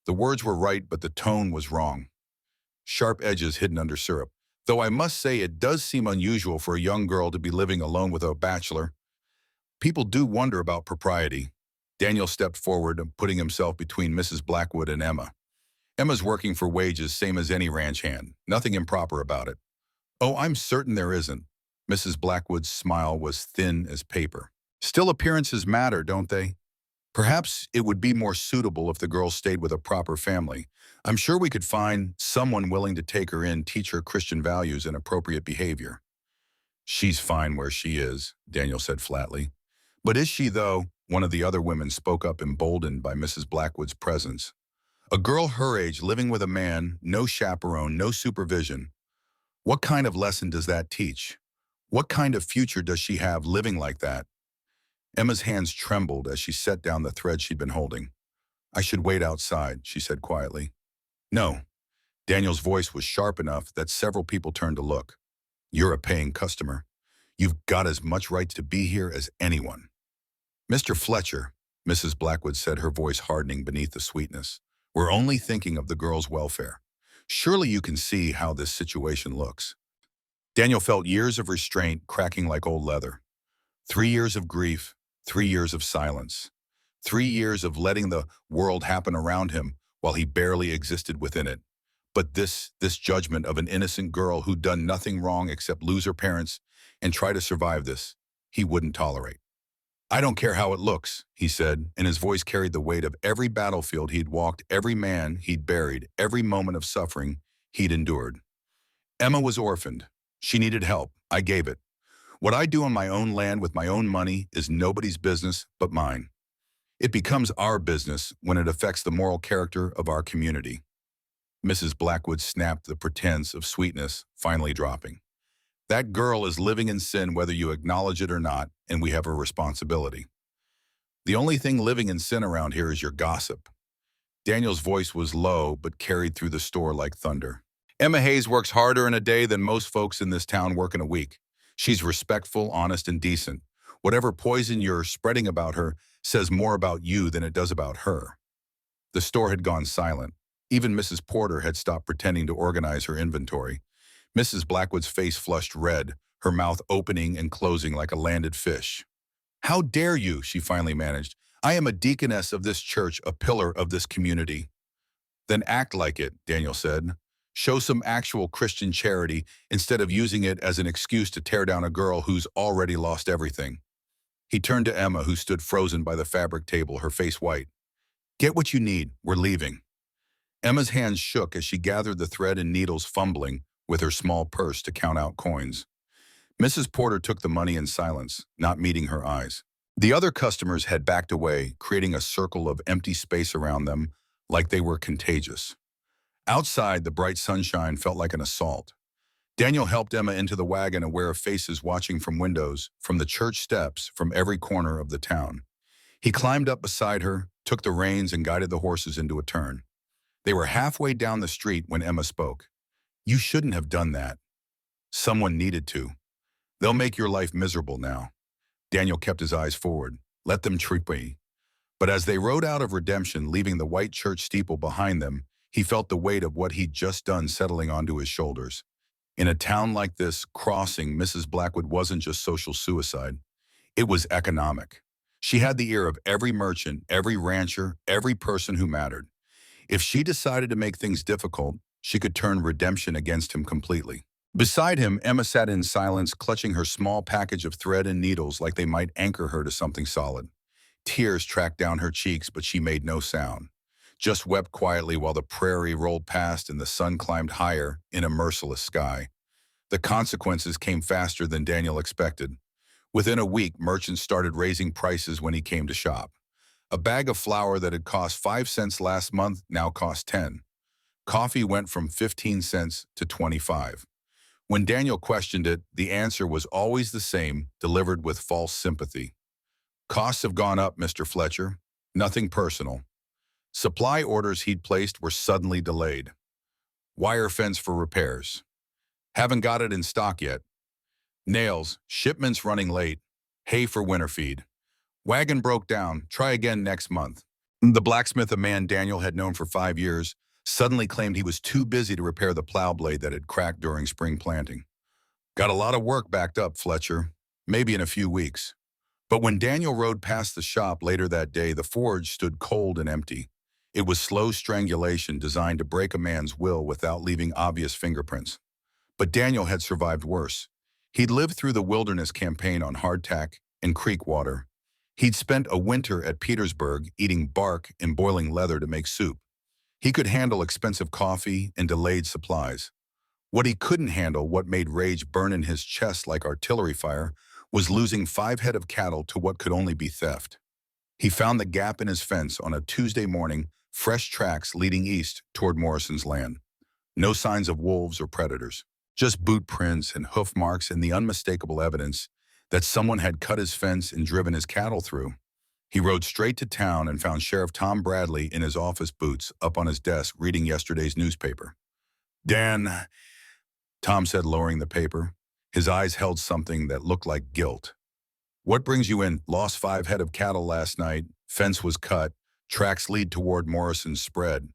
The words were right, but the tone was wrong. Sharp edges hidden under syrup. "Though I must say it does seem unusual for a young girl to be living alone with a bachelor. People do wonder about propriety." Daniel stepped forward, putting himself between Mrs. Blackwood and Emma. "Emma's working for wages, same as any ranch hand. Nothing improper about it." "Oh, I'm certain there isn't." Mrs. Blackwood's smile was thin as paper. "Still, appearances matter, don't they? Perhaps it would be more suitable if the girl stayed with a proper family. I'm sure we could find someone willing to take her in, teach her Christian values and appropriate behavior." "She's fine where she is," Daniel said flatly. "But is she, though?" One of the other women spoke up, emboldened by Mrs. Blackwood's presence. "A girl her age living with a man, no chaperone, no supervision. What kind of lesson does that teach? What kind of future does she have living like that?" Emma's hands trembled as she set down the thread she'd been holding. "I should wait outside," she said quietly. "No." Daniel's voice was sharp enough that several people turned to look. "You're a paying customer. You've got as much right to be here as anyone." "Mr. Fletcher," Mrs. Blackwood said, her voice hardening beneath the sweetness, "we're only thinking of the girl's welfare. Surely you can see how this situation looks." Daniel felt years of restraint cracking like old leather. 3 years of grief, 3 years of silence. 3 years of letting the world happen around him while he barely existed within it. But this judgment of an innocent girl who'd done nothing wrong except lose her parents and try to survive this, he wouldn't tolerate. "I don't care how it looks," he said, and his voice carried the weight of every battlefield he'd walked, every man he'd buried, every moment of suffering he'd endured. "Emma was orphaned. She needed help. I gave it. What I do on my own land with my own money is nobody's business but mine. It becomes our business when it affects the moral character of our community." Mrs. Blackwood snapped, the pretense of sweetness finally dropping. "That girl is living in sin whether you acknowledge it or not, and we have a responsibility. The only thing living in sin around here is your gossip." Daniel's voice was low but carried through the store like thunder. "Emma Hayes works harder in a day than most folks in this town work in a week. She's respectful, honest, and decent. Whatever poison you're spreading about her says more about you than it does about her." The store had gone silent. Even Mrs. Porter had stopped pretending to organize her inventory. Mrs. Blackwood's face flushed red, her mouth opening and closing like a landed fish. "How dare you?" she finally managed. "I am a deaconess of this church, a pillar of this community." "Then act like it," Daniel said. "Show some actual Christian charity instead of using it as an excuse to tear down a girl who's already lost everything." He turned to Emma, who stood frozen by the fabric table, her face white. "Get what you need. We're leaving." Emma's hands shook as she gathered the thread and needles, fumbling with her small purse to count out coins. Mrs. Porter took the money in silence, not meeting her eyes. The other customers had backed away, creating a circle of empty space around them like they were contagious. Outside, the bright sunshine felt like an assault. Daniel helped Emma into the wagon, aware of faces watching from windows, from the church steps, from every corner of the town. He climbed up beside her, took the reins, and guided the horses into a turn. They were halfway down the street when Emma spoke. "You shouldn't have done that. Someone needed to. They'll make your life miserable now." Daniel kept his eyes forward. "Let them treat me." But as they rode out of Redemption, leaving the white church steeple behind them, he felt the weight of what he'd just done settling onto his shoulders. In a town like this, crossing Mrs. Blackwood wasn't just social suicide. It was economic. She had the ear of every merchant, every rancher, every person who mattered. If she decided to make things difficult, she could turn Redemption against him completely. Beside him, Emma sat in silence, clutching her small package of thread and needles like they might anchor her to something solid. Tears tracked down her cheeks, but she made no sound. Just wept quietly while the prairie rolled past and the sun climbed higher in a merciless sky. The consequences came faster than Daniel expected. Within a week, merchants started raising prices when he came to shop. A bag of flour that had cost 5 cents last month now cost 10. Coffee went from 15 cents to 25. When Daniel questioned it, the answer was always the same, delivered with false sympathy. "Costs have gone up, Mr. Fletcher. Nothing personal." Supply orders he'd placed were suddenly delayed. "Wire fence for repairs. Haven't got it in stock yet. Nails, shipments running late. Hay for winter feed. Wagon broke down, try again next month." The blacksmith, a man Daniel had known for 5 years, suddenly claimed he was too busy to repair the plow blade that had cracked during spring planting. "Got a lot of work backed up, Fletcher. Maybe in a few weeks." But when Daniel rode past the shop later that day, the forge stood cold and empty. It was slow strangulation designed to break a man's will without leaving obvious fingerprints. But Daniel had survived worse. He'd lived through the wilderness campaign on hardtack and creek water. He'd spent a winter at Petersburg eating bark and boiling leather to make soup. He could handle expensive coffee and delayed supplies. What he couldn't handle, what made rage burn in his chest like artillery fire, was losing 5 head of cattle to what could only be theft. He found the gap in his fence on a Tuesday morning, fresh tracks leading east toward Morrison's land. No signs of wolves or predators, just boot prints and hoof marks and the unmistakable evidence that someone had cut his fence and driven his cattle through. He rode straight to town and found Sheriff Tom Bradley in his office boots up on his desk reading yesterday's newspaper. "Dan," Tom said, lowering the paper. His eyes held something that looked like guilt. "What brings you in?" "Lost 5 head of cattle last night. Fence was cut. Tracks lead toward Morrison's spread."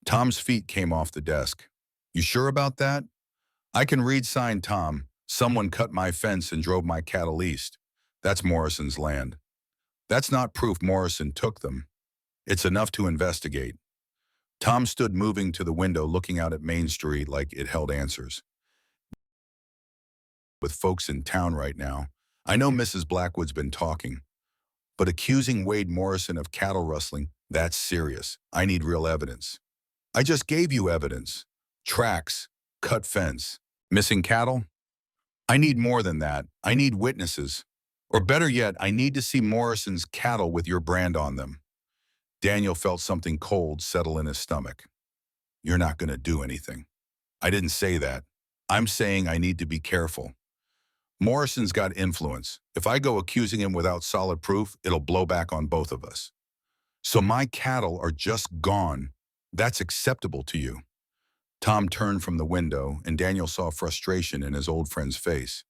Tom's feet came off the desk. "You sure about that?" "I can read," signed Tom. "Someone cut my fence and drove my cattle east. That's Morrison's land. That's not proof Morrison took them. It's enough to investigate." Tom stood moving to the window, looking out at Main Street like it held answers. "With folks in town right now. I know Mrs. Blackwood's been talking. But accusing Wade Morrison of cattle rustling, that's serious. I need real evidence." "I just gave you evidence. Tracks, cut fence, missing cattle. I need more than that. I need witnesses. Or better yet, I need to see Morrison's cattle with your brand on them." Daniel felt something cold settle in his stomach. "You're not going to do anything." "I didn't say that. I'm saying I need to be careful. Morrison's got influence. If I go accusing him without solid proof, it'll blow back on both of us. So my cattle are just gone. That's acceptable to you." Tom turned from the window, and Daniel saw frustration in his old friend's face.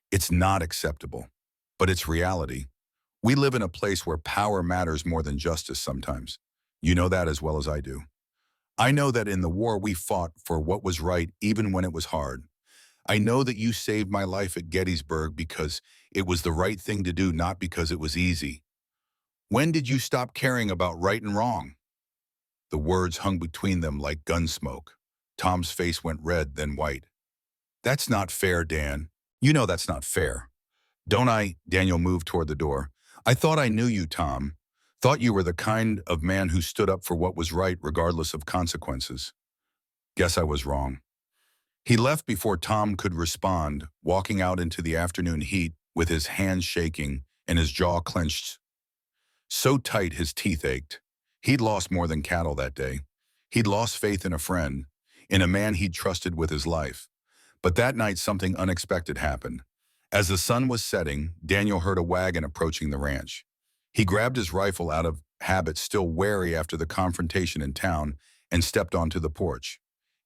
"It's not acceptable, but it's reality. We live in a place where power matters more than justice sometimes. You know that as well as I do. I know that in the war we fought for what was right even when it was hard. I know that you saved my life at Gettysburg because it was the right thing to do, not because it was easy. When did you stop caring about right and wrong?" The words hung between them like gun smoke. Tom's face went red, then white. "That's not fair, Dan. You know that's not fair." "Don't I?" Daniel moved toward the door. "I thought I knew you, Tom. Thought you were the kind of man who stood up for what was right regardless of consequences. Guess I was wrong." He left before Tom could respond, walking out into the afternoon heat with his hands shaking and his jaw clenched so tight his teeth ached. He'd lost more than cattle that day. He'd lost faith in a friend, in a man he'd trusted with his life. But that night something unexpected happened. As the sun was setting, Daniel heard a wagon approaching the ranch. He grabbed his rifle out of habit, still wary after the confrontation in town, and stepped onto the porch.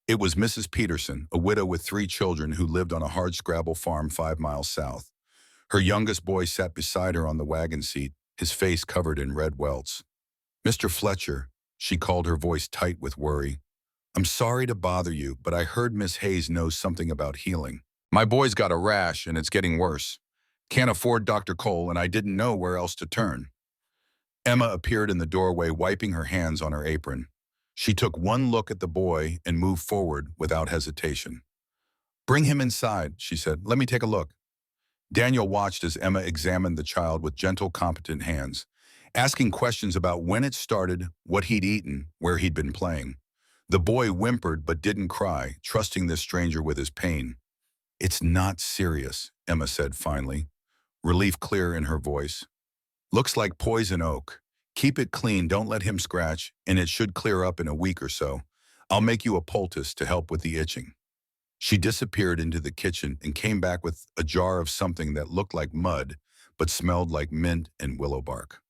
It was Mrs. Peterson, a widow with 3 children who lived on a hardscrabble farm 5 miles south. Her youngest boy sat beside her on the wagon seat, his face covered in red welts. "Mr. Fletcher," she called, her voice tight with worry. "I'm sorry to bother you, but I heard Miss Hayes knows something about healing. My boy's got a rash, and it's getting worse. Can't afford Dr. Cole, and I didn't know where else to turn." Emma appeared in the doorway, wiping her hands on her apron. She took one look at the boy and moved forward without hesitation. "Bring him inside," she said. "Let me take a look." Daniel watched as Emma examined the child with gentle, competent hands, asking questions about when it started, what he'd eaten, where he'd been playing. The boy whimpered but didn't cry, trusting this stranger with his pain. "It's not serious," Emma said finally, relief clear in her voice. "Looks like poison oak. Keep it clean, don't let him scratch, and it should clear up in a week or so. I'll make you a poultice to help with the itching." She disappeared into the kitchen and came back with a jar of something that looked like mud, but smelled like mint and willow bark.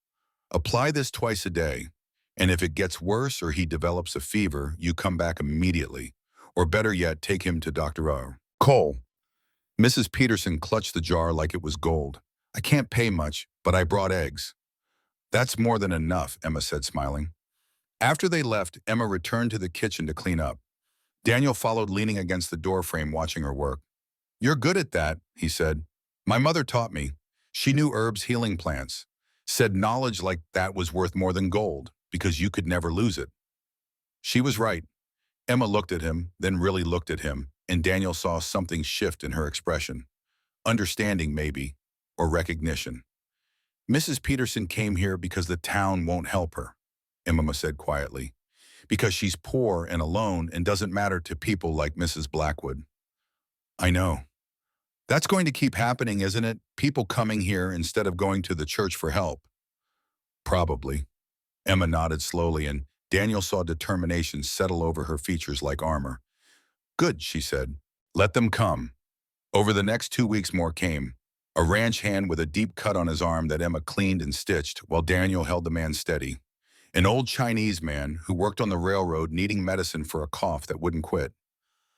"Apply this twice a day, and if it gets worse or he develops a fever, you come back immediately. Or better yet, take him to Dr. R. Cole." Mrs. Peterson clutched the jar like it was gold. "I can't pay much, but I brought eggs." "That's more than enough," Emma said, smiling. After they left, Emma returned to the kitchen to clean up. Daniel followed, leaning against the doorframe, watching her work. "You're good at that," he said. "My mother taught me. She knew herbs, healing plants. Said knowledge like that was worth more than gold, because you could never lose it." She was right. Emma looked at him, then really looked at him, and Daniel saw something shift in her expression. Understanding, maybe, or recognition. "Mrs. Peterson came here because the town won't help her," Emma said quietly. "Because she's poor and alone and doesn't matter to people like Mrs. Blackwood." "I know. That's going to keep happening, isn't it? People coming here instead of going to the church for help." "Probably." Emma nodded slowly, and Daniel saw determination settle over her features like armor. "Good," she said. "Let them come." Over the next 2 weeks, more came. A ranch hand with a deep cut on his arm that Emma cleaned and stitched while Daniel held the man steady. An old Chinese man who worked on the railroad needing medicine for a cough that wouldn't quit.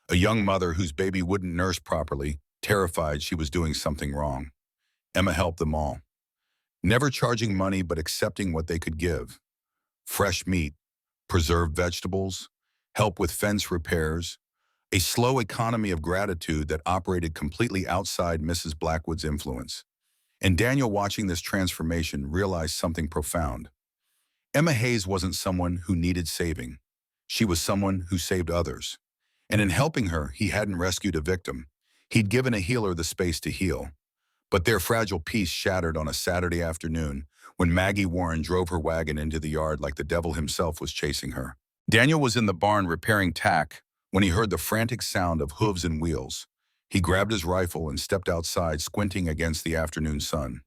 A young mother whose baby wouldn't nurse properly, terrified she was doing something wrong. Emma helped them all. Never charging money but accepting what they could give. Fresh meat, preserved vegetables, help with fence repairs, a slow economy of gratitude that operated completely outside Mrs. Blackwood's influence. And Daniel, watching this transformation, realized something profound. Emma Hayes wasn't someone who needed saving. She was someone who saved others. And in helping her, he hadn't rescued a victim. He'd given a healer the space to heal. But their fragile peace shattered on a Saturday afternoon when Maggie Warren drove her wagon into the yard like the devil himself was chasing her. Daniel was in the barn repairing tack when he heard the frantic sound of hooves and wheels. He grabbed his rifle and stepped outside, squinting against the afternoon sun.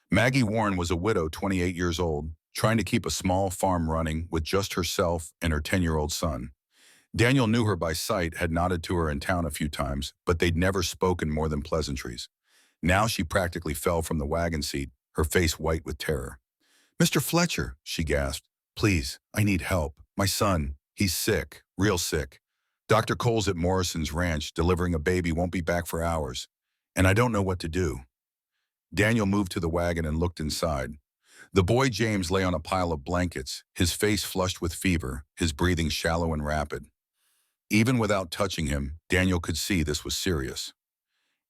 Maggie Warren was a widow, 28 years old, trying to keep a small farm running with just herself and her 10-year-old son. Daniel knew her by sight, had nodded to her in town a few times, but they'd never spoken more than pleasantries. Now she practically fell from the wagon seat, her face white with terror. "Mr. Fletcher," she gasped, "please, I need help. My son, he's sick, real sick. Dr. Cole's at Morrison's ranch, delivering a baby, won't be back for hours, and I don't know what to do." Daniel moved to the wagon and looked inside. The boy James lay on a pile of blankets, his face flushed with fever, his breathing shallow and rapid. Even without touching him, Daniel could see this was serious.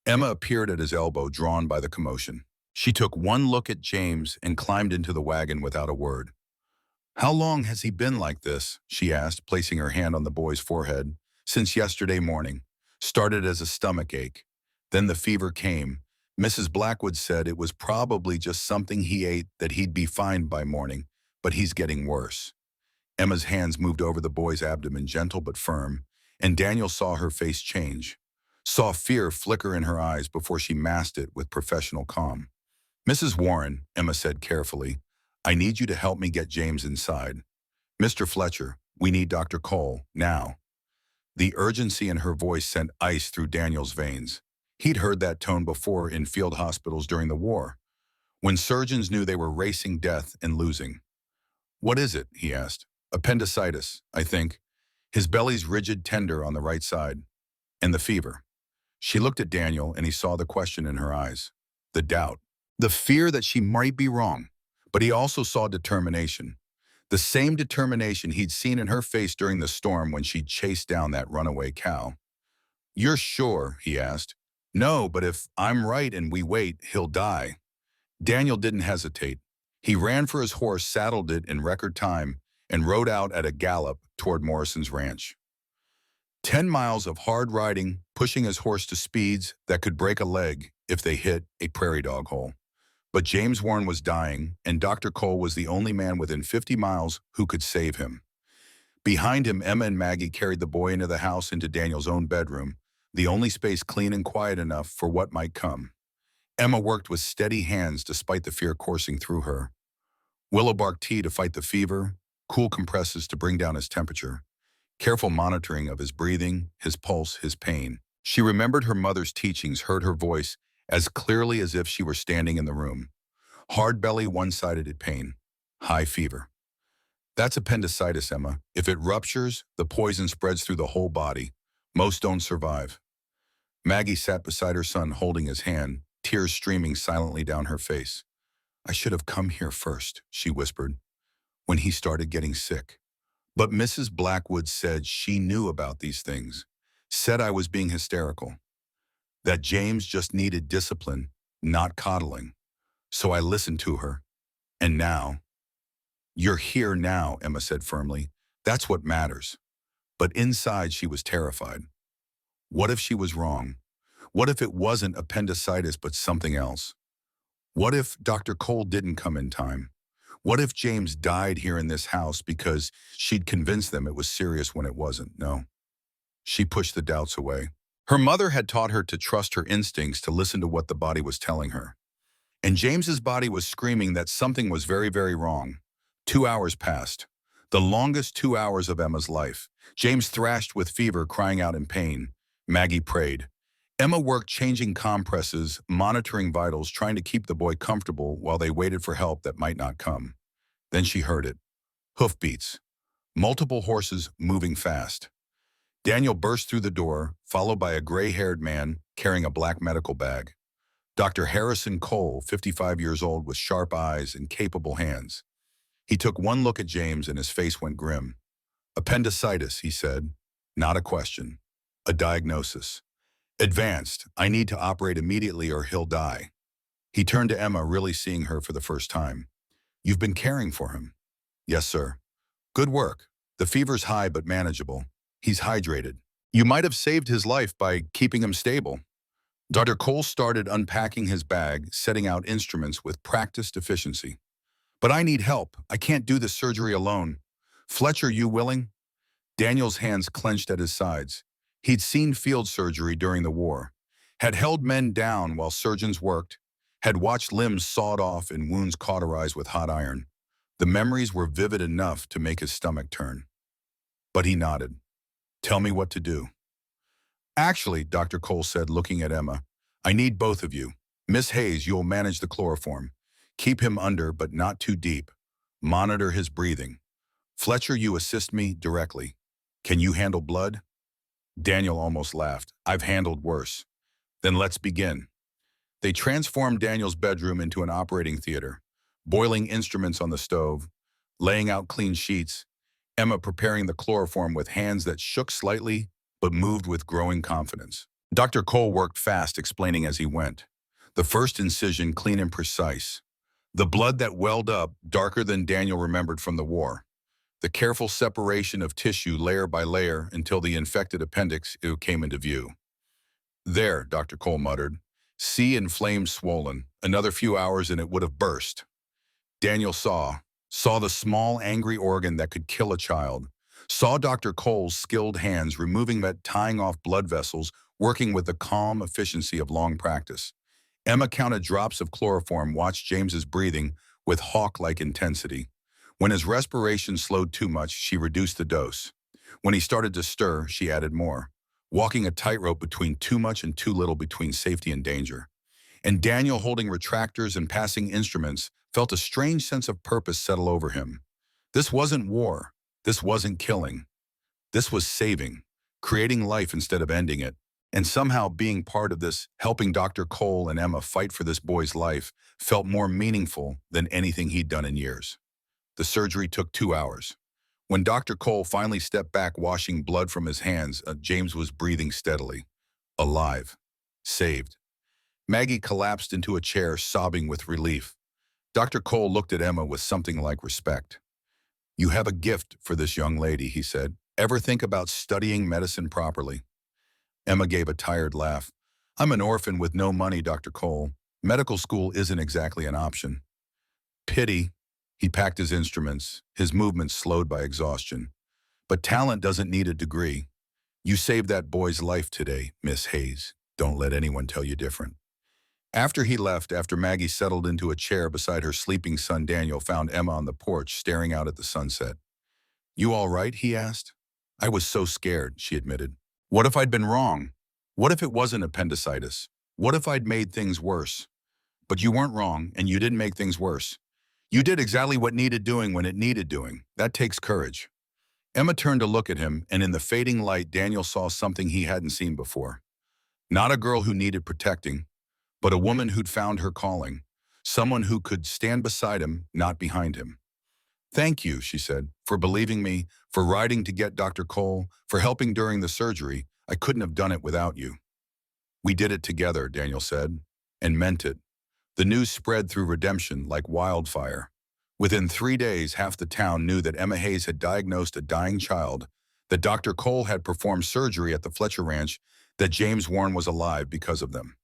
Emma appeared at his elbow, drawn by the commotion. She took one look at James and climbed into the wagon without a word. "How long has he been like this?" she asked, placing her hand on the boy's forehead. "Since yesterday morning. Started as a stomach ache. Then the fever came. Mrs. Blackwood said it was probably just something he ate, that he'd be fine by morning, but he's getting worse." Emma's hands moved over the boy's abdomen, gentle but firm, and Daniel saw her face change. Saw fear flicker in her eyes before she masked it with professional calm. "Mrs. Warren," Emma said carefully, "I need you to help me get James inside. Mr. Fletcher, we need Dr. Cole, now." The urgency in her voice sent ice through Daniel's veins. He'd heard that tone before in field hospitals during the war. when surgeons knew they were racing death and losing. "What is it?" he asked. "Appendicitis, I think." His belly's rigid tender on the right side. "And the fever?" She looked at Daniel and he saw the question in her eyes. The doubt. The fear that she might be wrong. But he also saw determination. The same determination he'd seen in her face during the storm when she chased down that runaway cow. "You're sure?" he asked. "No, but if I'm right and we wait, he'll die." Daniel didn't hesitate. He ran for his horse, saddled it in record time, and rode out at a gallop toward Morrison's ranch. 10 miles of hard riding, pushing his horse to speeds that could break a leg if they hit a prairie dog hole. But James Warren was dying, and Dr. Cole was the only man within 50 miles who could save him. Behind him, Emma and Maggie carried the boy into the house, into Daniel's own bedroom, the only space clean and quiet enough for what might come. Emma worked with steady hands despite the fear coursing through her. Willow bark tea to fight the fever, cool compresses to bring down his temperature, careful monitoring of his breathing, his pulse, his pain. She remembered her mother's teachings, heard her voice as clearly as if she were standing in the room. Hard belly, one-sided pain, high fever. "That's appendicitis, Emma. If it ruptures, the poison spreads through the whole body. Most don't survive." Maggie sat beside her son, holding his hand, tears streaming silently down her face. "I should have come here first," she whispered, "when he started getting sick." But Mrs. Blackwood said she knew about these things, said I was being hysterical, that James just needed discipline, not coddling. So I listened to her. And now, "You're here now," Emma said firmly. "That's what matters." But inside she was terrified. What if she was wrong? What if it wasn't appendicitis but something else? What if Dr. Cole didn't come in time? What if James died here in this house because she'd convinced them it was serious when it wasn't? No. She pushed the doubts away. Her mother had taught her to trust her instincts, to listen to what the body was telling her. And James's body was screaming that something was very, very wrong. 2 hours passed. The longest 2 hours of Emma's life. James thrashed with fever, crying out in pain. Maggie prayed. Emma worked changing compresses, monitoring vitals, trying to keep the boy comfortable while they waited for help that might not come. Then she heard it. Hoofbeats. Multiple horses moving fast. Daniel burst through the door, followed by a gray-haired man carrying a black medical bag. Dr. Harrison Cole, 55 years old, with sharp eyes and capable hands. He took one look at James and his face went grim. "Appendicitis," he said. Not a question. A diagnosis. "Advanced. I need to operate immediately or he'll die." He turned to Emma, really seeing her for the first time. "You've been caring for him?" "Yes, sir." "Good work. The fever's high but manageable. He's hydrated. You might have saved his life by keeping him stable." Dr. Cole started unpacking his bag, setting out instruments with practiced efficiency. "But I need help. I can't do the surgery alone. Fletcher, you willing?" Daniel's hands clenched at his sides. He'd seen field surgery during the war, had held men down while surgeons worked, had watched limbs sawed off and wounds cauterized with hot iron. The memories were vivid enough to make his stomach turn. But he nodded. "Tell me what to do." "Actually," Dr. Cole said, looking at Emma, "I need both of you. Miss Hayes, you'll manage the chloroform. Keep him under, but not too deep. Monitor his breathing. Fletcher, you assist me directly. Can you handle blood?" Daniel almost laughed. "I've handled worse." "Then let's begin." They transformed Daniel's bedroom into an operating theater, boiling instruments on the stove, laying out clean sheets, Emma preparing the chloroform with hands that shook slightly but moved with growing confidence. Dr. Cole worked fast, explaining as he went. The first incision clean and precise. The blood that welled up, darker than Daniel remembered from the war. The careful separation of tissue layer by layer until the infected appendix came into view. "There," Dr. Cole muttered. "See, inflamed, swollen. Another few hours and it would have burst." Daniel saw the small, angry organ that could kill a child. Saw Dr. Cole's skilled hands removing that, tying off blood vessels, working with the calm efficiency of long practice. Emma counted drops of chloroform, watched James's breathing with hawk-like intensity. When his respiration slowed too much, she reduced the dose. When he started to stir, she added more, walking a tightrope between too much and too little, between safety and danger. And Daniel, holding retractors and passing instruments, felt a strange sense of purpose settle over him. This wasn't war. This wasn't killing. This was saving, creating life instead of ending it. And somehow being part of this, helping Dr. Cole and Emma fight for this boy's life, felt more meaningful than anything he'd done in years. The surgery took 2 hours. When Dr. Cole finally stepped back, washing blood from his hands, James was breathing steadily. Alive. Saved. Maggie collapsed into a chair, sobbing with relief. Dr. Cole looked at Emma with something like respect. "You have a gift for this young lady," he said. "Ever think about studying medicine properly?" Emma gave a tired laugh. "I'm an orphan with no money, Dr. Cole. Medical school isn't exactly an option." "Pity." He packed his instruments, his movements slowed by exhaustion. "But talent doesn't need a degree. You saved that boy's life today, Miss Hayes. Don't let anyone tell you different." After he left, after Maggie settled into a chair beside her sleeping son, Daniel found Emma on the porch staring out at the sunset. "You all right?" he asked. "I was so scared," she admitted. "What if I'd been wrong? What if it wasn't appendicitis? What if I'd made things worse?" "But you weren't wrong, and you didn't make things worse. You did exactly what needed doing when it needed doing. That takes courage." Emma turned to look at him, and in the fading light, Daniel saw something he hadn't seen before. Not a girl who needed protecting, but a woman who'd found her calling, someone who could stand beside him, not behind him. "Thank you," she said, "for believing me, for riding to get Dr. Cole, for helping during the surgery. I couldn't have done it without you." "We did it together," Daniel said, and meant it. The news spread through Redemption like wildfire. Within 3 days, half the town knew that Emma Hayes had diagnosed a dying child, that Dr. Cole had performed surgery at the Fletcher Ranch, that James Warren was alive because of them.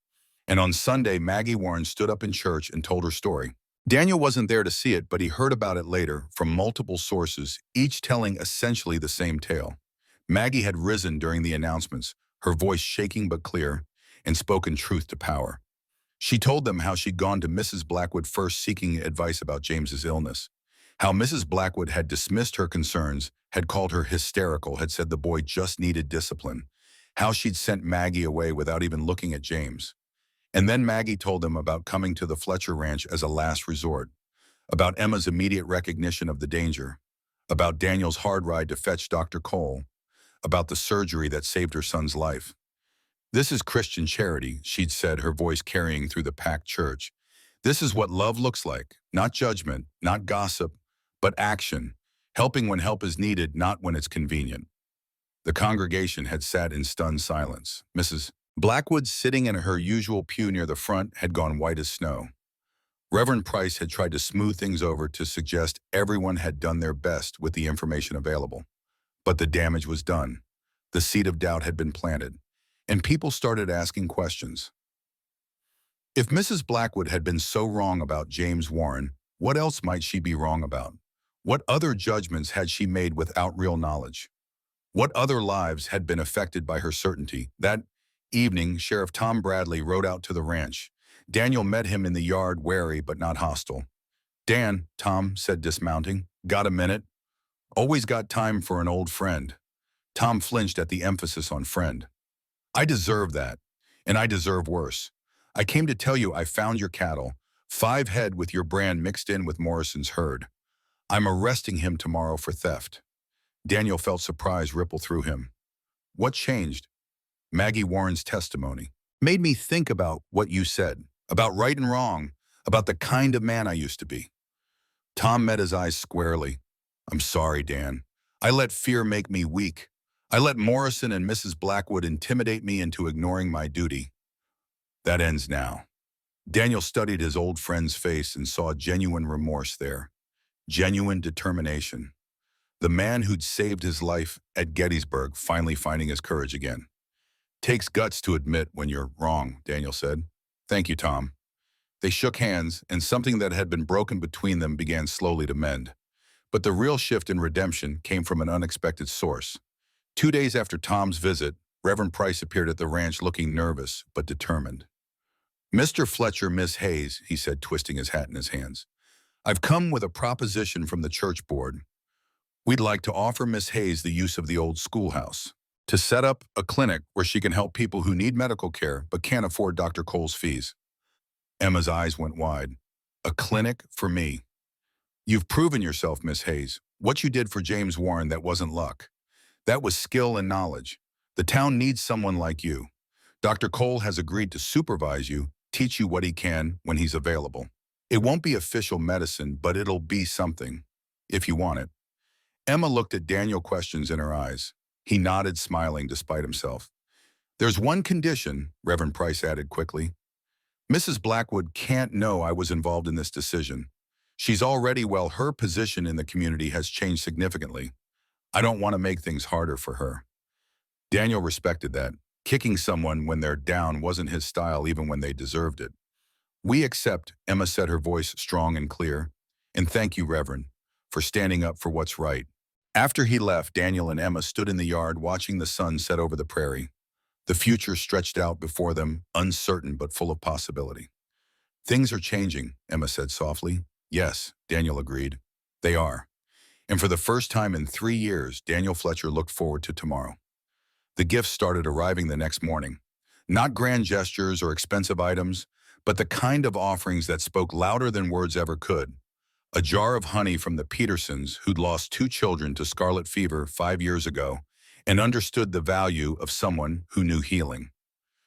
And on Sunday, Maggie Warren stood up in church and told her story. Daniel wasn't there to see it, but he heard about it later from multiple sources, each telling essentially the same tale. Maggie had risen during the announcements, her voice shaking but clear, and spoken truth to power. She told them how she'd gone to Mrs. Blackwood first seeking advice about James's illness, how Mrs. Blackwood had dismissed her concerns, had called her hysterical, had said the boy just needed discipline, how she'd sent Maggie away without even looking at James. And then Maggie told them about coming to the Fletcher Ranch as a last resort, about Emma's immediate recognition of the danger, about Daniel's hard ride to fetch Dr. Cole, about the surgery that saved her son's life. "This is Christian charity," she'd said, her voice carrying through the packed church. "This is what love looks like. Not judgment, not gossip, but action. Helping when help is needed, not when it's convenient." The congregation had sat in stunned silence. Mrs. Blackwood, sitting in her usual pew near the front, had gone white as snow. Reverend Price had tried to smooth things over to suggest everyone had done their best with the information available. But the damage was done. The seed of doubt had been planted, and people started asking questions. If Mrs. Blackwood had been so wrong about James Warren, what else might she be wrong about? What other judgments had she made without real knowledge? What other lives had been affected by her certainty? That evening, Sheriff Tom Bradley rode out to the ranch. Daniel met him in the yard, wary but not hostile. "Dan," Tom said, dismounting, "got a minute?" "Always got time for an old friend." Tom flinched at the emphasis on friend. "I deserve that, and I deserve worse. I came to tell you I found your cattle, 5 head with your brand mixed in with Morrison's herd. I'm arresting him tomorrow for theft." Daniel felt surprise ripple through him. "What changed?" "Maggie Warren's testimony made me think about what you said, about right and wrong, about the kind of man I used to be." Tom met his eyes squarely. "I'm sorry, Dan. I let fear make me weak. I let Morrison and Mrs. Blackwood intimidate me into ignoring my duty. That ends now." Daniel studied his old friend's face and saw genuine remorse there, genuine determination. The man who'd saved his life at Gettysburg finally finding his courage again. "Takes guts to admit when you're wrong," Daniel said. "Thank you, Tom." They shook hands, and something that had been broken between them began slowly to mend. But the real shift in redemption came from an unexpected source. 2 days after Tom's visit, Reverend Price appeared at the ranch looking nervous but determined. "Mr. Fletcher, Miss Hayes," he said, twisting his hat in his hands, "I've come with a proposition from the church board. We'd like to offer Miss Hayes the use of the old schoolhouse to set up a clinic where she can help people who need medical care but can't afford Dr. Cole's fees." Emma's eyes went wide. A clinic for me. You've proven yourself, Miss Hayes. What you did for James Warren, that wasn't luck. That was skill and knowledge. The town needs someone like you. Dr. Cole has agreed to supervise you, teach you what he can when he's available. It won't be official medicine, but it'll be something, if you want it. Emma looked at Daniel, questions in her eyes. He nodded, smiling despite himself. There's one condition, Reverend Price added quickly. Mrs. Blackwood can't know I was involved in this decision. She's already, well, her position in the community has changed significantly. I don't want to make things harder for her. Daniel respected that. Kicking someone when they're down wasn't his style, even when they deserved it. We accept, Emma said, her voice strong and clear. And thank you, Reverend, for standing up for what's right. After he left, Daniel and Emma stood in the yard watching the sun set over the prairie. The future stretched out before them, uncertain but full of possibility. Things are changing, Emma said softly. Yes, Daniel agreed. They are. And for the first time in 3 years, Daniel Fletcher looked forward to tomorrow. The gifts started arriving the next morning. Not grand gestures or expensive items, but the kind of offerings that spoke louder than words ever could. A jar of honey from the Petersons, who'd lost 2 children to scarlet fever 5 years ago and understood the value of someone who knew healing.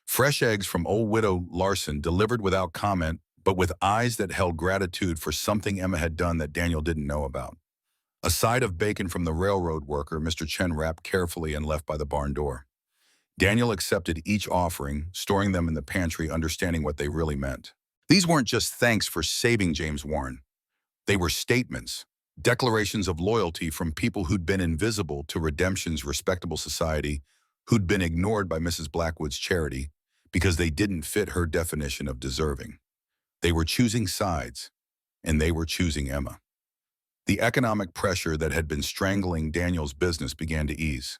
Fresh eggs from old widow Larson, delivered without comment, but with eyes that held gratitude for something Emma had done that Daniel didn't know about. A side of bacon from the railroad worker Mr. Chen wrapped carefully and left by the barn door. Daniel accepted each offering, storing them in the pantry, understanding what they really meant. These weren't just thanks for saving James Warren. They were statements, declarations of loyalty from people who'd been invisible to Redemption's respectable society, who'd been ignored by Mrs. Blackwood's charity because they didn't fit her definition of deserving. They were choosing sides, and they were choosing Emma. The economic pressure that had been strangling Daniel's business began to ease.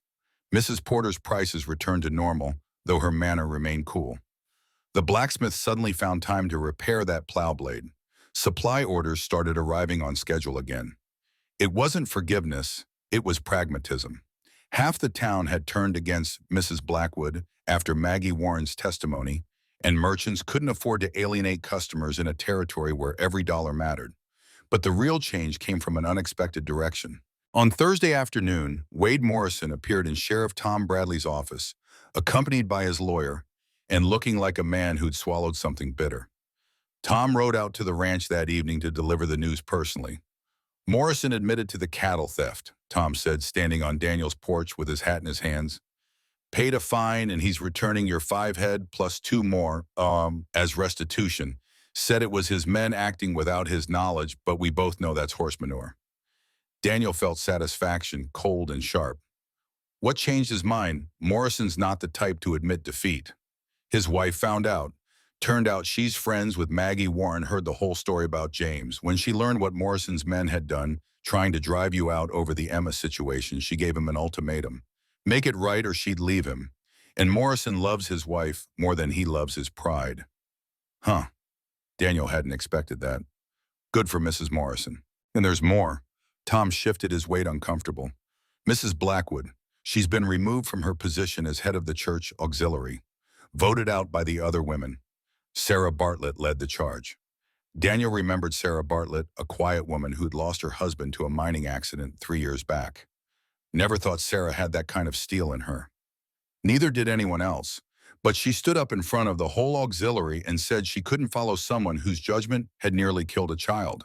Mrs. Porter's prices returned to normal, though her manner remained cool. The blacksmith suddenly found time to repair that plow blade. Supply orders started arriving on schedule again. It wasn't forgiveness, it was pragmatism. Half the town had turned against Mrs. Blackwood after Maggie Warren's testimony, and merchants couldn't afford to alienate customers in a territory where every dollar mattered. But the real change came from an unexpected direction. On Thursday afternoon, Wade Morrison appeared in Sheriff Tom Bradley's office, accompanied by his lawyer, and looking like a man who'd swallowed something bitter. Tom rode out to the ranch that evening to deliver the news personally. Morrison admitted to the cattle theft, Tom said, standing on Daniel's porch with his hat in his hands. Paid a fine, and he's returning your 5 head plus 2 more, as restitution. Said it was his men acting without his knowledge, but we both know that's horse manure. Daniel felt satisfaction, cold and sharp. What changed his mind? Morrison's not the type to admit defeat. His wife found out. Turned out she's friends with Maggie Warren, heard the whole story about James. When she learned what Morrison's men had done, trying to drive you out over the Emma situation, she gave him an ultimatum. Make it right or she'd leave him. And Morrison loves his wife more than he loves his pride. Huh. Daniel hadn't expected that. Good for Mrs. Morrison. And there's more. Tom shifted his weight, uncomfortable. Mrs. Blackwood, she's been removed from her position as head of the church auxiliary, voted out by the other women. Sarah Bartlett led the charge. Daniel remembered Sarah Bartlett, a quiet woman who'd lost her husband to a mining accident 3 years back. Never thought Sarah had that kind of steel in her. Neither did anyone else, but she stood up in front of the whole auxiliary and said she couldn't follow someone whose judgment had nearly killed a child.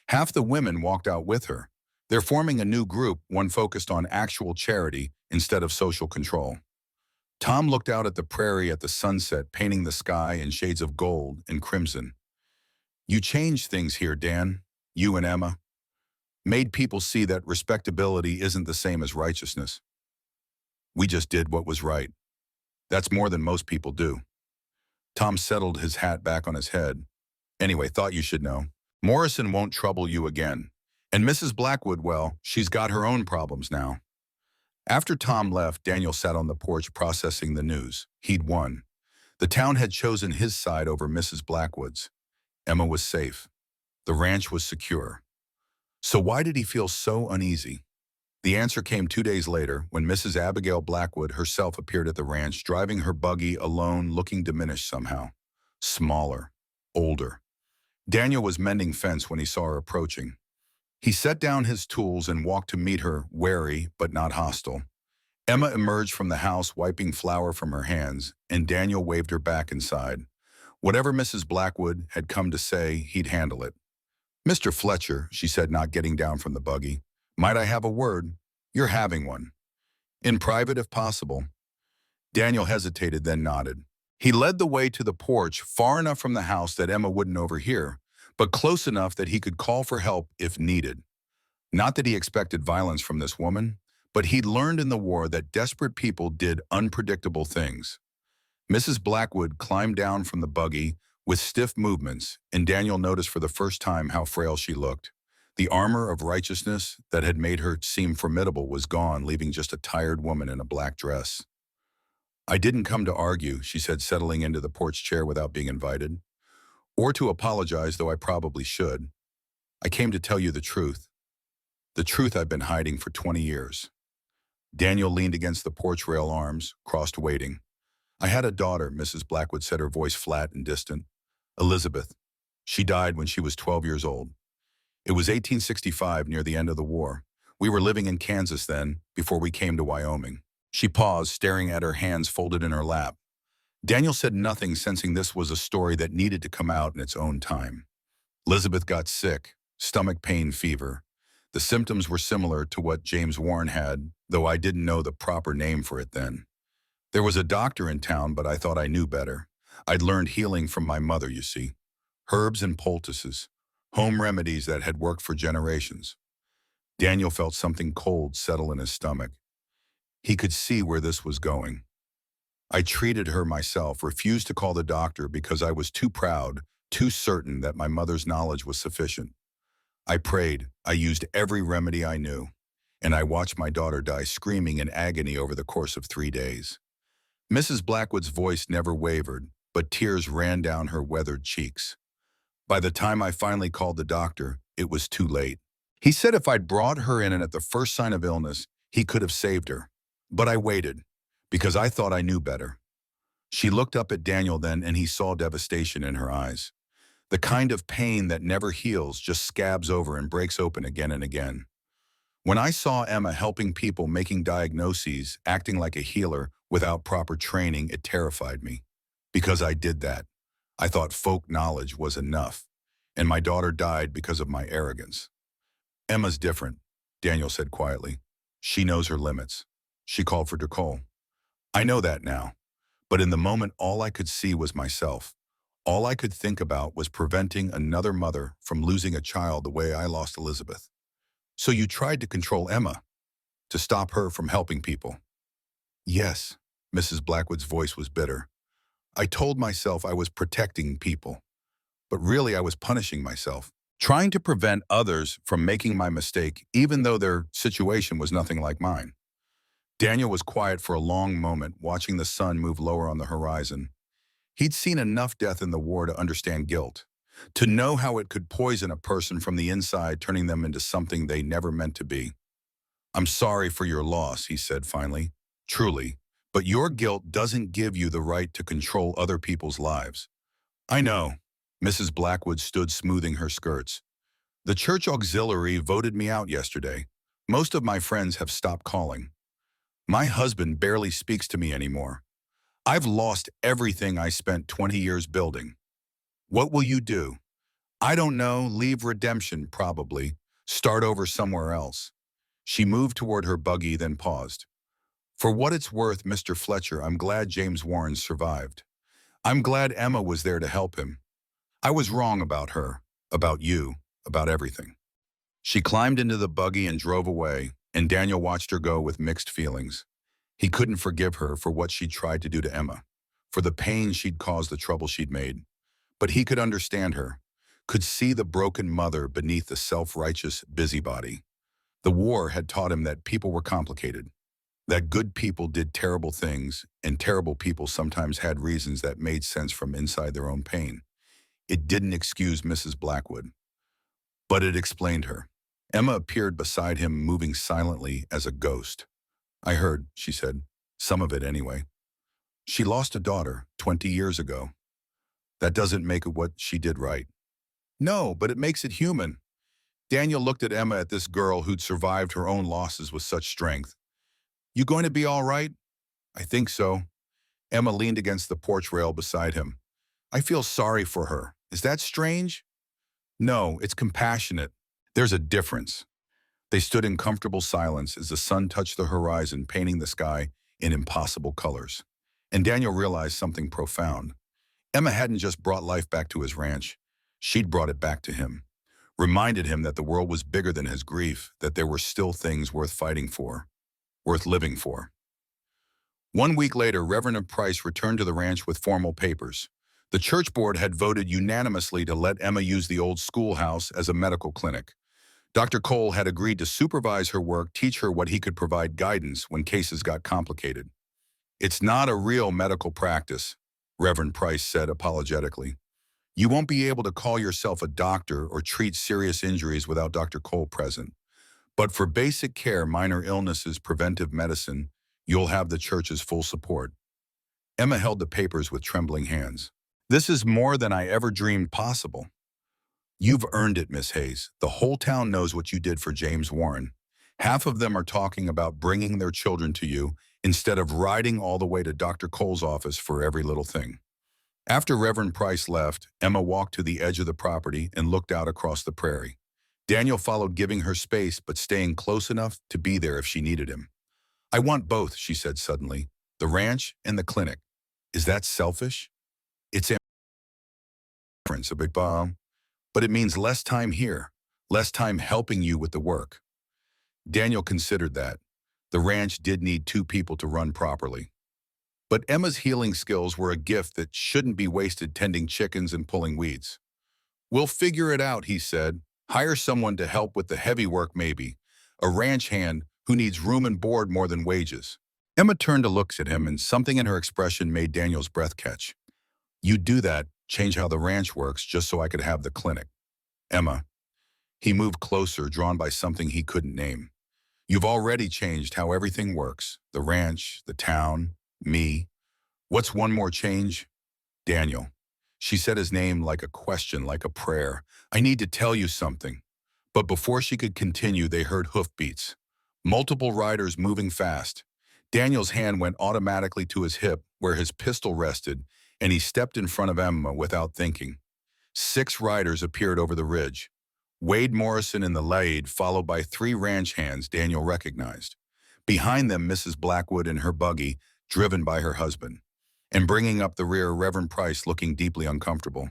Half the women walked out with her. They're forming a new group, one focused on actual charity instead of social control. Tom looked out at the prairie at the sunset, painting the sky in shades of gold and crimson. You changed things here, Dan, you and Emma. Made people see that respectability isn't the same as righteousness. We just did what was right. That's more than most people do. Tom settled his hat back on his head. Anyway, thought you should know. Morrison won't trouble you again. And Mrs. Blackwood, well, she's got her own problems now. After Tom left, Daniel sat on the porch processing the news. He'd won. The town had chosen his side over Mrs. Blackwood's. Emma was safe. The ranch was secure. So why did he feel so uneasy? The answer came 2 days later when Mrs. Abigail Blackwood herself appeared at the ranch, driving her buggy alone, looking diminished somehow. Smaller. older. Daniel was mending fence when he saw her approaching. He set down his tools and walked to meet her, wary but not hostile. Emma emerged from the house wiping flour from her hands, and Daniel waved her back inside. Whatever Mrs. Blackwood had come to say, he'd handle it. "Mr. Fletcher," she said, not getting down from the buggy, "might I have a word? You're having one. In private, if possible." Daniel hesitated, then nodded. He led the way to the porch, far enough from the house that Emma wouldn't overhear, but close enough that he could call for help if needed. Not that he expected violence from this woman, but he'd learned in the war that desperate people did unpredictable things. Mrs. Blackwood climbed down from the buggy with stiff movements, and Daniel noticed for the first time how frail she looked. The armor of righteousness that had made her seem formidable was gone, leaving just a tired woman in a black dress. "I didn't come to argue," she said, settling into the porch chair without being invited. "Or to apologize, though I probably should. I came to tell you the truth. The truth I've been hiding for 20 years. Daniel leaned against the porch rail, arms crossed, waiting. "I had a daughter," Mrs. Blackwood said, her voice flat and distant. "Elizabeth. She died when she was 12 years old. It was 1865, near the end of the war. We were living in Kansas then, before we came to Wyoming." She paused, staring at her hands folded in her lap. Daniel said nothing, sensing this was a story that needed to come out in its own time. Elizabeth got sick, stomach pain, fever. The symptoms were similar to what James Warren had, though I didn't know the proper name for it then. There was a doctor in town, but I thought I knew better. I'd learned healing from my mother, you see. Herbs and poultices, home remedies that had worked for generations. Daniel felt something cold settle in his stomach. He could see where this was going. I treated her myself, refused to call the doctor because I was too proud, too certain that my mother's knowledge was sufficient. I prayed, I used every remedy I knew, and I watched my daughter die screaming in agony over the course of 3 days. Mrs. Blackwood's voice never wavered, but tears ran down her weathered cheeks. By the time I finally called the doctor, it was too late. He said if I'd brought her in and at the first sign of illness, he could have saved her. But I waited, because I thought I knew better. She looked up at Daniel then, and he saw devastation in her eyes. The kind of pain that never heals, just scabs over and breaks open again and again. When I saw Emma helping people, making diagnoses, acting like a healer without proper training, it terrified me. Because I did that. I thought folk knowledge was enough, and my daughter died because of my arrogance. "Emma's different," Daniel said quietly. "She knows her limits." She called for Nicole. "I know that now, but in the moment all I could see was myself. All I could think about was preventing another mother from losing a child the way I lost Elizabeth." "So you tried to control Emma, to stop her from helping people?" "Yes," Mrs. Blackwood's voice was bitter. "I told myself I was protecting people, but really I was punishing myself, trying to prevent others from making my mistake, even though their situation was nothing like mine." Daniel was quiet for a long moment, watching the sun move lower on the horizon. He'd seen enough death in the war to understand guilt, to know how it could poison a person from the inside, turning them into something they never meant to be. "I'm sorry for your loss," he said finally. "Truly. But your guilt doesn't give you the right to control other people's lives." "I know." Mrs. Blackwood stood smoothing her skirts. "The church auxiliary voted me out yesterday. Most of my friends have stopped calling. My husband barely speaks to me anymore. I've lost everything I spent 20 years building. What will you do?" "I don't know. Leave redemption, probably. Start over somewhere else." She moved toward her buggy, then paused. "For what it's worth, Mr. Fletcher, I'm glad James Warren survived. I'm glad Emma was there to help him. I was wrong about her, about you, about everything." She climbed into the buggy and drove away, and Daniel watched her go with mixed feelings. He couldn't forgive her for what she'd tried to do to Emma, for the pain she'd caused, the trouble she'd made. But he could understand her, could see the broken mother beneath the self-righteous busybody. The war had taught him that people were complicated, that good people did terrible things, and terrible people sometimes had reasons that made sense from inside their own pain. It didn't excuse Mrs. Blackwood, but it explained her. Emma appeared beside him, moving silently as a ghost. "I heard," she said. "Some of it, anyway. She lost a daughter 20 years ago." That doesn't make it what she did right. No, but it makes it human. Daniel looked at Emma, at this girl who'd survived her own losses with such strength. You going to be all right? I think so. Emma leaned against the porch rail beside him. I feel sorry for her. Is that strange? No, it's compassionate. There's a difference. They stood in comfortable silence as the sun touched the horizon, painting the sky in impossible colors. And Daniel realized something profound. Emma hadn't just brought life back to his ranch. She'd brought it back to him. Reminded him that the world was bigger than his grief, that there were still things worth fighting for, worth living for. 1 week later, Reverend Price returned to the ranch with formal papers. The church board had voted unanimously to let Emma use the old schoolhouse as a medical clinic. Dr. Cole had agreed to supervise her work, teach her what he could, provide guidance when cases got complicated. It's not a real medical practice, Reverend Price said apologetically. You won't be able to call yourself a doctor or treat serious injuries without Dr. Cole present. But for basic care, minor illnesses, preventive medicine, you'll have the church's full support. Emma held the papers with trembling hands. This is more than I ever dreamed possible. You've earned it, Miss Hayes. The whole town knows what you did for James Warren. Half of them are talking about bringing their children to you instead of riding all the way to Dr. Cole's office for every little thing. After Reverend Price left, Emma walked to the edge of the property and looked out across the prairie. Daniel followed, giving her space but staying close enough to be there if she needed him. I want both, she said suddenly. The ranch and the clinic. Is that selfish? It's a big bomb, but it means less time here, less time helping you with the work. Daniel considered that. The ranch did need 2 people to run properly. But Emma's healing skills were a gift that shouldn't be wasted tending chickens and pulling weeds. We'll figure it out, he said. Hire someone to help with the heavy work maybe. A ranch hand who needs room and board more than wages. Emma turned to look at him, and something in her expression made Daniel's breath catch. You do that, change how the ranch works just so I could have the clinic. Emma. He moved closer, drawn by something he couldn't name. You've already changed how everything works. The ranch, the town, me. What's one more change? Daniel. She said his name like a question, like a prayer. I need to tell you something. But before she could continue, they heard hoofbeats. Multiple riders moving fast. Daniel's hand went automatically to his hip where his pistol rested, and he stepped in front of Emma without thinking. 6 riders appeared over the ridge. Wade Morrison in the lead, followed by 3 ranch hands Daniel recognized. Behind them, Mrs. Blackwood in her buggy, driven by her husband. And bringing up the rear, Reverend Price, looking deeply uncomfortable.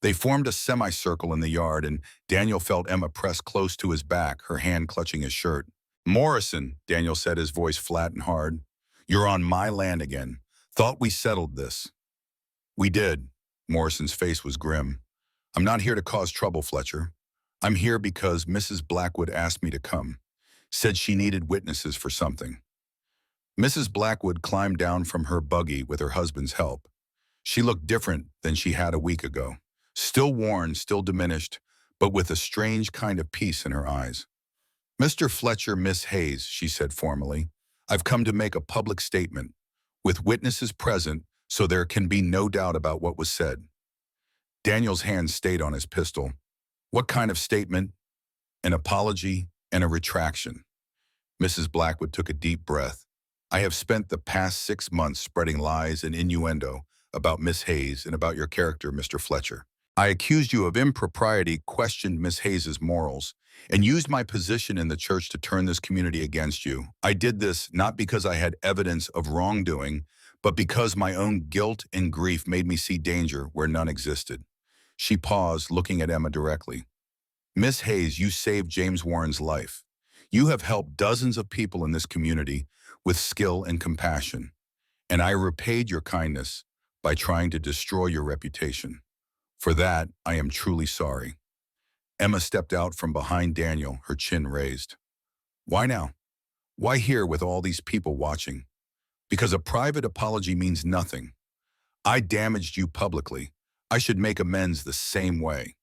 They formed a semicircle in the yard, and Daniel felt Emma press close to his back, her hand clutching his shirt. Morrison, Daniel said, his voice flat and hard. You're on my land again. Thought we settled this. We did. Morrison's face was grim. I'm not here to cause trouble, Fletcher. I'm here because Mrs. Blackwood asked me to come. Said she needed witnesses for something. Mrs. Blackwood climbed down from her buggy with her husband's help. She looked different than she had a week ago. Still worn, still diminished, but with a strange kind of peace in her eyes. Mr. Fletcher, Miss Hayes, she said formally, I've come to make a public statement, with witnesses present so there can be no doubt about what was said. Daniel's hand stayed on his pistol. What kind of statement? An apology and a retraction. Mrs. Blackwood took a deep breath. I have spent the past 6 months spreading lies and innuendo about Miss Hayes and about your character, Mr. Fletcher. I accused you of impropriety, questioned Miss Hayes's morals, and used my position in the church to turn this community against you. I did this not because I had evidence of wrongdoing, but because my own guilt and grief made me see danger where none existed. She paused, looking at Emma directly. Miss Hayes, you saved James Warren's life. You have helped dozens of people in this community with skill and compassion, and I repaid your kindness by trying to destroy your reputation. For that, I am truly sorry. Emma stepped out from behind Daniel, her chin raised. Why now? Why here with all these people watching? Because a private apology means nothing. I damaged you publicly. I should make amends the same way.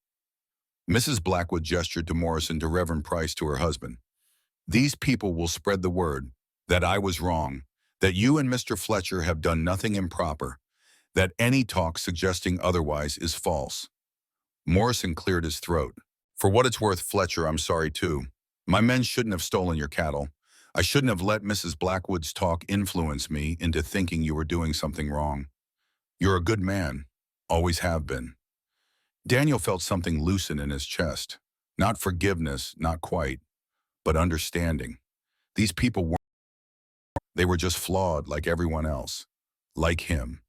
Mrs. Blackwood gestured to Morrison, to Reverend Price, to her husband. These people will spread the word that I was wrong, that you and Mr. Fletcher have done nothing improper. that any talk suggesting otherwise is false. Morrison cleared his throat. For what it's worth, Fletcher, I'm sorry too. My men shouldn't have stolen your cattle. I shouldn't have let Mrs. Blackwood's talk influence me into thinking you were doing something wrong. You're a good man. Always have been. Daniel felt something loosen in his chest. Not forgiveness, not quite, but understanding. These people weren't, they were just flawed like everyone else. Like him.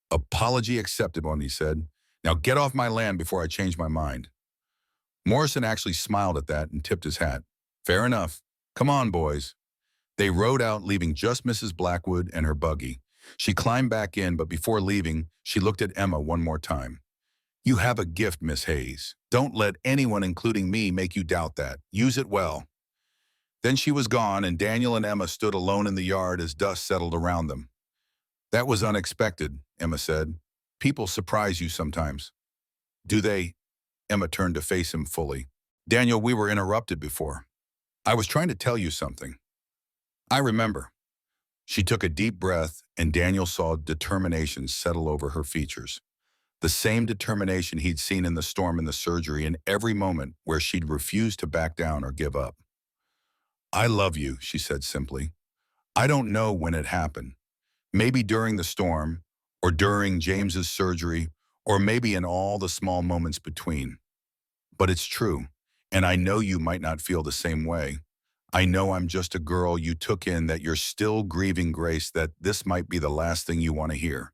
Apology accepted, he said. Now get off my land before I change my mind. Morrison actually smiled at that and tipped his hat. Fair enough. Come on, boys. They rode out, leaving just Mrs. Blackwood and her buggy. She climbed back in, but before leaving, she looked at Emma one more time. You have a gift, Miss Hayes. Don't let anyone, including me, make you doubt that. Use it well. Then she was gone, and Daniel and Emma stood alone in the yard as dust settled around them. That was unexpected, Emma said. People surprise you sometimes. Do they? Emma turned to face him fully. Daniel, we were interrupted before. I was trying to tell you something. I remember. She took a deep breath, and Daniel saw determination settle over her features. The same determination he'd seen in the storm and the surgery, in every moment where she'd refused to back down or give up. I love you, she said simply. I don't know when it happened. Maybe during the storm, or during James's surgery, or maybe in all the small moments between. But it's true, and I know you might not feel the same way. I know I'm just a girl you took in, that you're still grieving, Grace, that this might be the last thing you want to hear.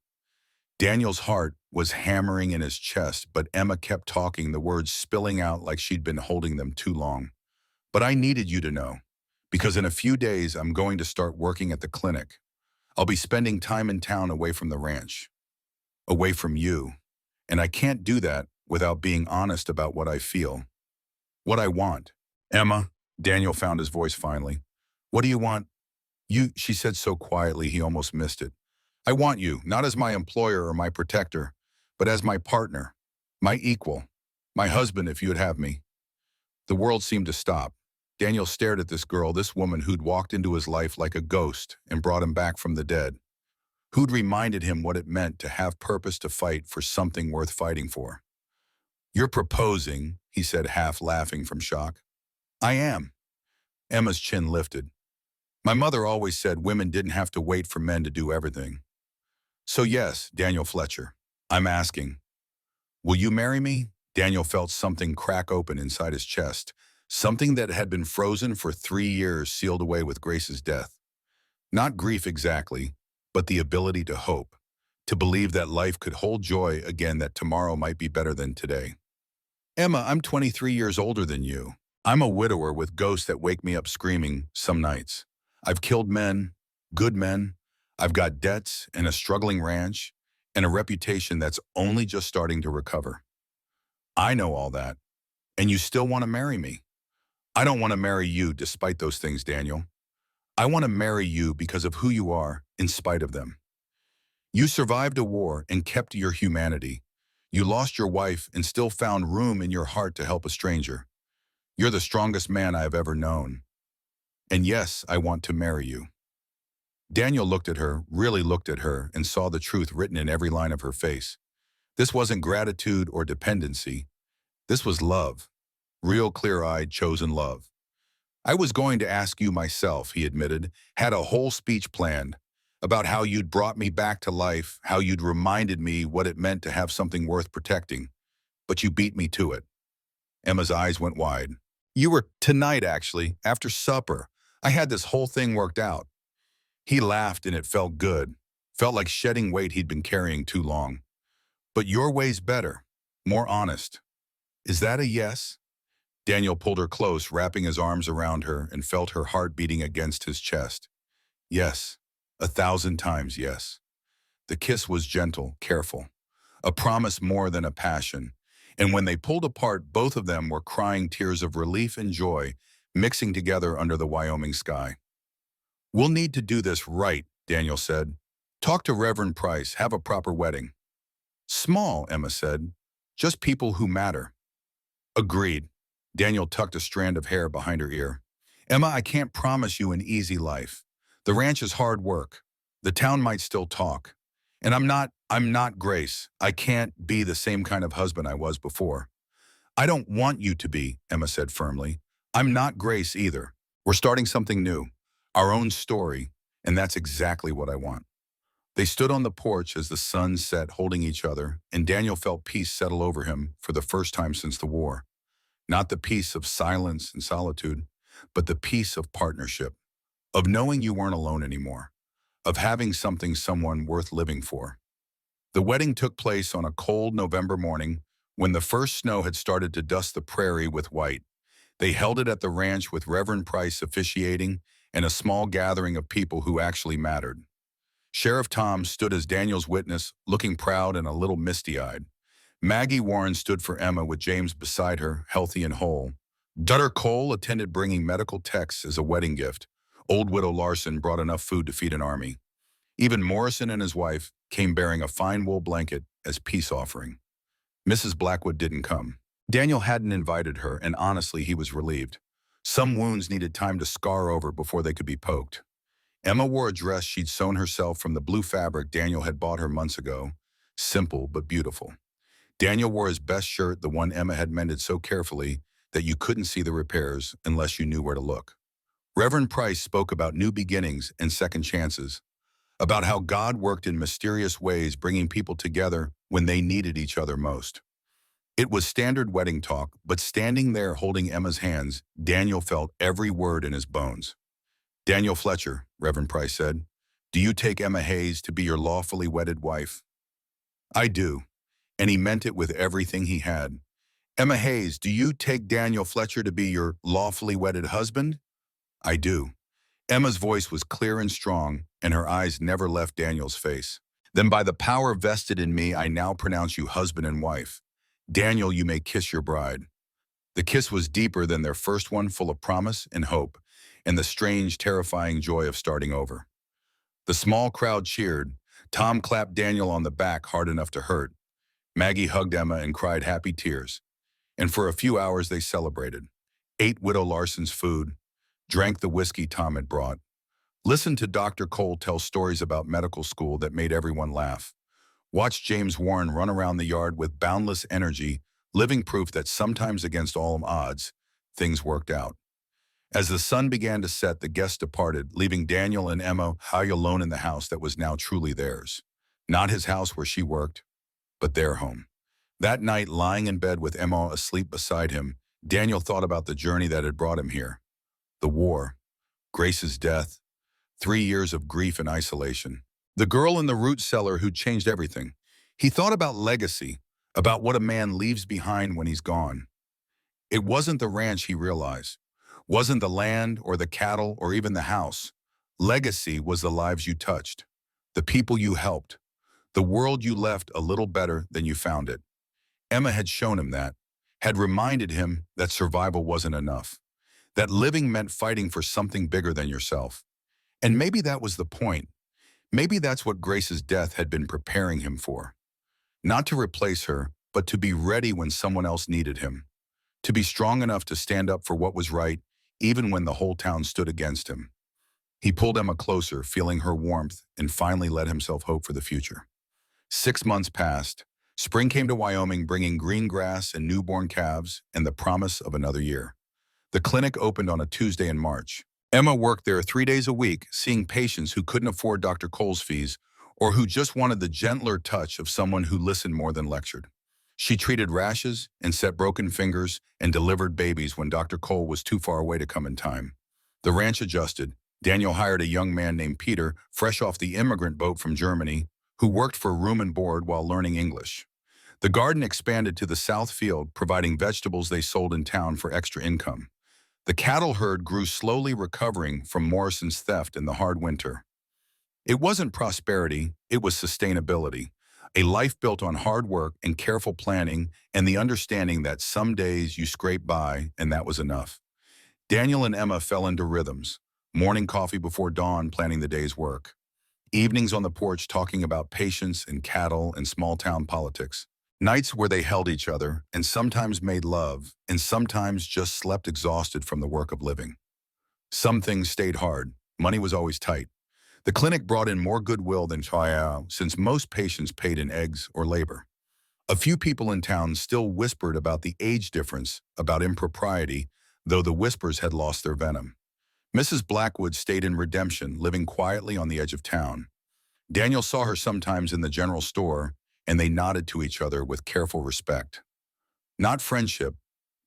Daniel's heart was hammering in his chest, but Emma kept talking, the words spilling out like she'd been holding them too long. But I needed you to know, because in a few days I'm going to start working at the clinic. I'll be spending time in town away from the ranch, away from you, and I can't do that without being honest about what I feel, what I want. Emma, Daniel found his voice finally. What do you want? You, she said so quietly he almost missed it. I want you, not as my employer or my protector, but as my partner, my equal, my husband if you'd have me. The world seemed to stop. Daniel stared at this girl, this woman who'd walked into his life like a ghost and brought him back from the dead, who'd reminded him what it meant to have purpose, to fight for something worth fighting for. You're proposing, he said, half laughing from shock. I am. Emma's chin lifted. My mother always said women didn't have to wait for men to do everything. So yes, Daniel Fletcher, I'm asking, will you marry me? Daniel felt something crack open inside his chest, something that had been frozen for 3 years, sealed away with Grace's death. Not grief exactly, but the ability to hope, to believe that life could hold joy again, that tomorrow might be better than today. Emma, I'm 23 years older than you. I'm a widower with ghosts that wake me up screaming some nights. I've killed men, good men. I've got debts and a struggling ranch and a reputation that's only just starting to recover. I know all that, and you still want to marry me. I don't want to marry you despite those things, Daniel. I want to marry you because of who you are, in spite of them. You survived a war and kept your humanity. You lost your wife and still found room in your heart to help a stranger. You're the strongest man I have ever known. And yes, I want to marry you. Daniel looked at her, really looked at her, and saw the truth written in every line of her face. This wasn't gratitude or dependency. This was love. Real clear-eyed, chosen love. I was going to ask you myself, he admitted, had a whole speech planned about how you'd brought me back to life, how you'd reminded me what it meant to have something worth protecting. But you beat me to it. Emma's eyes went wide. You were tonight, actually, after supper. I had this whole thing worked out. He laughed, and it felt good. Felt like shedding weight he'd been carrying too long. But your way's better, more honest. Is that a yes? Daniel pulled her close, wrapping his arms around her, and felt her heart beating against his chest. Yes, 1,000 times yes. The kiss was gentle, careful, a promise more than a passion. And when they pulled apart, both of them were crying tears of relief and joy, mixing together under the Wyoming sky. We'll need to do this right, Daniel said. Talk to Reverend Price, have a proper wedding. Small, Emma said. Just people who matter. Agreed. Daniel tucked a strand of hair behind her ear. Emma, I can't promise you an easy life. The ranch is hard work. The town might still talk. And I'm not Grace. I can't be the same kind of husband I was before. I don't want you to be, Emma said firmly. I'm not Grace either. We're starting something new, our own story, and that's exactly what I want. They stood on the porch as the sun set, holding each other, and Daniel felt peace settle over him for the first time since the war. Not the peace of silence and solitude, but the peace of partnership, of knowing you weren't alone anymore, of having someone worth living for. The wedding took place on a cold November morning when the first snow had started to dust the prairie with white. They held it at the ranch with Reverend Price officiating and a small gathering of people who actually mattered. Sheriff Tom stood as Daniel's witness, looking proud and a little misty-eyed. Maggie Warren stood for Emma with James beside her, healthy and whole. Dutter Cole attended bringing medical texts as a wedding gift. Old Widow Larson brought enough food to feed an army. Even Morrison and his wife came bearing a fine wool blanket as peace offering. Mrs. Blackwood didn't come. Daniel hadn't invited her, and honestly, he was relieved. Some wounds needed time to scar over before they could be poked. Emma wore a dress she'd sewn herself from the blue fabric Daniel had bought her months ago. Simple but beautiful. Daniel wore his best shirt, the one Emma had mended so carefully that you couldn't see the repairs unless you knew where to look. Reverend Price spoke about new beginnings and second chances, about how God worked in mysterious ways, bringing people together when they needed each other most. It was standard wedding talk, but standing there holding Emma's hands, Daniel felt every word in his bones. Daniel Fletcher, Reverend Price said, do you take Emma Hayes to be your lawfully wedded wife? I do, and he meant it with everything he had. Emma Hayes, do you take Daniel Fletcher to be your lawfully wedded husband? I do. Emma's voice was clear and strong, and her eyes never left Daniel's face. Then by the power vested in me, I now pronounce you husband and wife. Daniel, you may kiss your bride. The kiss was deeper than their first one, full of promise and hope, and the strange, terrifying joy of starting over. The small crowd cheered. Tom clapped Daniel on the back hard enough to hurt. Maggie hugged Emma and cried happy tears. And for a few hours they celebrated. Ate Widow Larson's food, drank the whiskey Tom had brought, listened to Dr. Cole tell stories about medical school that made everyone laugh, watched James Warren run around the yard with boundless energy, living proof that sometimes against all odds, things worked out. As the sun began to set, the guests departed, leaving Daniel and Emma high alone in the house that was now truly theirs. Not his house where she worked, but their home. That night, lying in bed with Emma asleep beside him, Daniel thought about the journey that had brought him here. The war, Grace's death, 3 years of grief and isolation. The girl in the root cellar who changed everything. He thought about legacy, about what a man leaves behind when he's gone. It wasn't the ranch, he realized. Wasn't the land or the cattle or even the house. Legacy was the lives you touched, the people you helped, the world you left a little better than you found it. Emma had shown him that, had reminded him that survival wasn't enough, that living meant fighting for something bigger than yourself. And maybe that was the point. Maybe that's what Grace's death had been preparing him for. Not to replace her, but to be ready when someone else needed him. To be strong enough to stand up for what was right, even when the whole town stood against him. He pulled Emma closer, feeling her warmth, and finally let himself hope for the future. 6 months passed. Spring came to Wyoming, bringing green grass and newborn calves and the promise of another year. The clinic opened on a Tuesday in March. Emma worked there 3 days a week, seeing patients who couldn't afford Dr. Cole's fees or who just wanted the gentler touch of someone who listened more than lectured. She treated rashes and set broken fingers and delivered babies when Dr. Cole was too far away to come in time. The ranch adjusted. Daniel hired a young man named Peter, fresh off the immigrant boat from Germany, who worked for room and board while learning English. The garden expanded to the south field, providing vegetables they sold in town for extra income. The cattle herd grew, slowly recovering from Morrison's theft in the hard winter. It wasn't prosperity, it was sustainability. A life built on hard work and careful planning and the understanding that some days you scrape by and that was enough. Daniel and Emma fell into rhythms. Morning coffee before dawn, planning the day's work. Evenings on the porch talking about patience and cattle and small-town politics. Nights where they held each other and sometimes made love and sometimes just slept exhausted from the work of living. Some things stayed hard. Money was always tight. The clinic brought in more goodwill than Chaya since most patients paid in eggs or labor. A few people in town still whispered about the age difference, about impropriety, though the whispers had lost their venom. Mrs. Blackwood stayed in redemption, living quietly on the edge of town. Daniel saw her sometimes in the general store, and they nodded to each other with careful respect. Not friendship,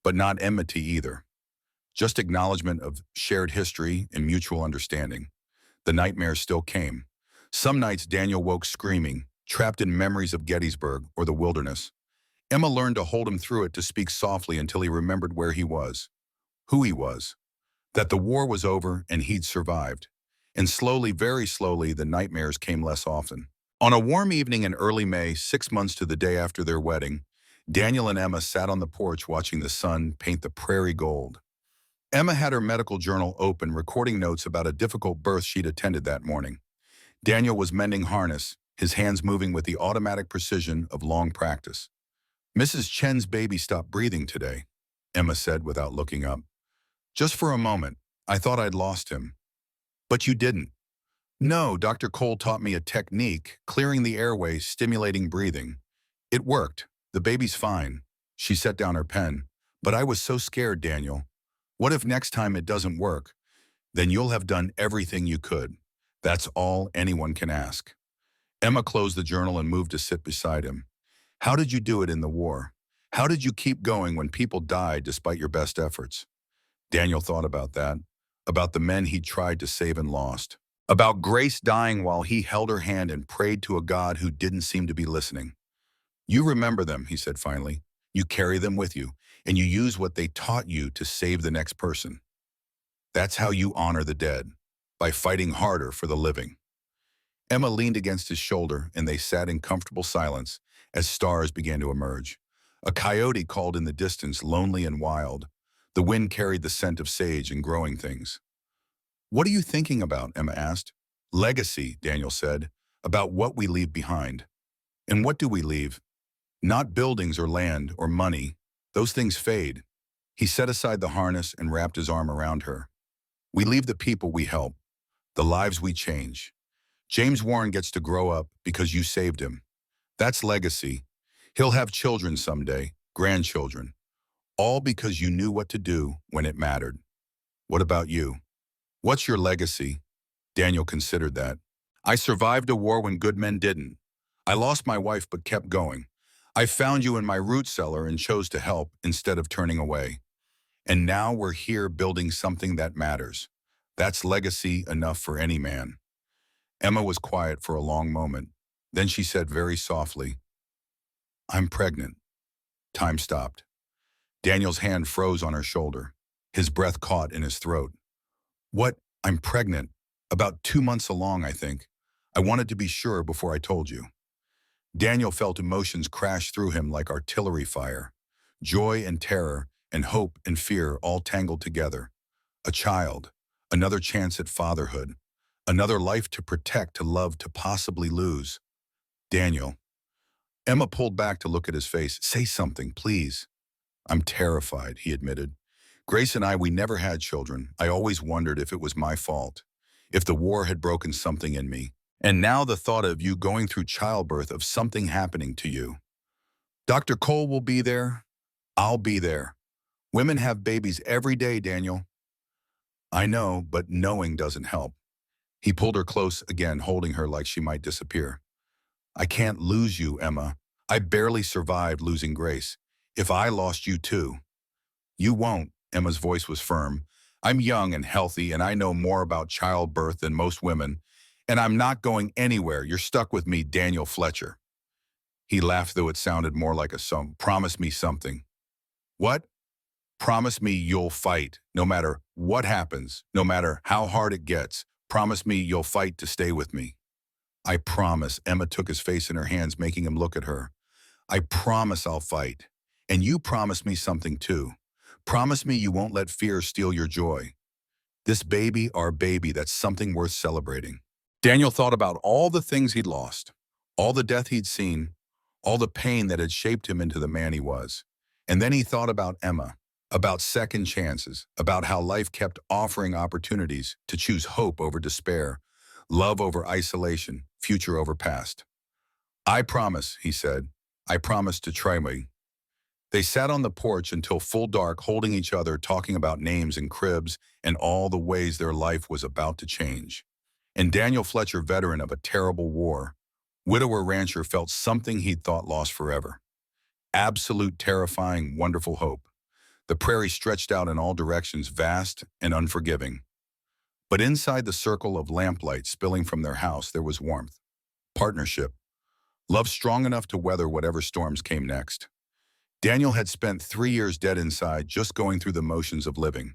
but not enmity either. Just acknowledgement of shared history and mutual understanding. The nightmares still came. Some nights Daniel woke screaming, trapped in memories of Gettysburg or the wilderness. Emma learned to hold him through it, to speak softly until he remembered where he was, who he was, that the war was over and he'd survived. And slowly, very slowly, the nightmares came less often. On a warm evening in early May, 6 months to the day after their wedding, Daniel and Emma sat on the porch watching the sun paint the prairie gold. Emma had her medical journal open, recording notes about a difficult birth she'd attended that morning. Daniel was mending harness, his hands moving with the automatic precision of long practice. "Mrs. Chen's baby stopped breathing today," Emma said without looking up. "Just for a moment, I thought I'd lost him." "But you didn't." "No, Dr. Cole taught me a technique, clearing the airway, stimulating breathing. It worked. The baby's fine." She set down her pen. "But I was so scared, Daniel. What if next time it doesn't work? Then you'll have done everything you could. That's all anyone can ask." Emma closed the journal and moved to sit beside him. "How did you do it in the war? How did you keep going when people died despite your best efforts?" Daniel thought about that, about the men he'd tried to save and lost, about Grace dying while he held her hand and prayed to a God who didn't seem to be listening. "You remember them," he said finally. "You carry them with you, and you use what they taught you to save the next person. That's how you honor the dead, by fighting harder for the living." Emma leaned against his shoulder, and they sat in comfortable silence as stars began to emerge. A coyote called in the distance, lonely and wild. The wind carried the scent of sage and growing things. "What are you thinking about?" Emma asked. "Legacy," Daniel said, "about what we leave behind." "And what do we leave?" "Not buildings or land or money. Those things fade." He set aside the harness and wrapped his arm around her. "We leave the people we help, the lives we change. James Warren gets to grow up because you saved him. That's legacy. He'll have children someday, grandchildren, all because you knew what to do when it mattered. What about you? What's your legacy?" Daniel considered that. "I survived a war when good men didn't. I lost my wife but kept going. I found you in my root cellar and chose to help instead of turning away. And now we're here building something that matters. That's legacy enough for any man." Emma was quiet for a long moment. Then she said very softly, "I'm pregnant." Time stopped. Daniel's hand froze on her shoulder. His breath caught in his throat. "What? I'm pregnant. About 2 months along, I think. I wanted to be sure before I told you." Daniel felt emotions crash through him like artillery fire. Joy and terror and hope and fear all tangled together. A child, another chance at fatherhood, another life to protect, to love, to possibly lose. "Daniel." Emma pulled back to look at his face. "Say something, please." "I'm terrified," he admitted. "Grace and we never had children. I always wondered if it was my fault, if the war had broken something in me. And now the thought of you going through childbirth, of something happening to you. Dr. Cole will be there. I'll be there. Women have babies every day, Daniel." "I know, but knowing doesn't help." He pulled her close again, holding her like she might disappear. "I can't lose you, Emma. I barely survived losing Grace. If I lost you too." "You won't," Emma's voice was firm. "I'm young and healthy, and I know more about childbirth than most women. And I'm not going anywhere. You're stuck with me, Daniel Fletcher." He laughed, though it sounded more like a song. "Promise me something." "What?" "Promise me you'll fight, no matter what happens, no matter how hard it gets. Promise me you'll fight to stay with me." "I promise." Emma took his face in her hands, making him look at her. "I promise I'll fight. And you promise me something too. Promise me you won't let fear steal your joy. This baby, our baby, that's something worth celebrating." Daniel thought about all the things he'd lost, all the death he'd seen, all the pain that had shaped him into the man he was. And then he thought about Emma, about second chances, about how life kept offering opportunities to choose hope over despair, Love over isolation, future over past. I promise, he said. I promise to try me. They sat on the porch until full dark, holding each other, talking about names and cribs and all the ways their life was about to change. And Daniel Fletcher, veteran of a terrible war, widower rancher, felt something he'd thought lost forever. Absolute, terrifying, wonderful hope. The prairie stretched out in all directions, vast and unforgiving. But inside the circle of lamplight spilling from their house, there was warmth, partnership, love strong enough to weather whatever storms came next. Daniel had spent 3 years dead inside, just going through the motions of living.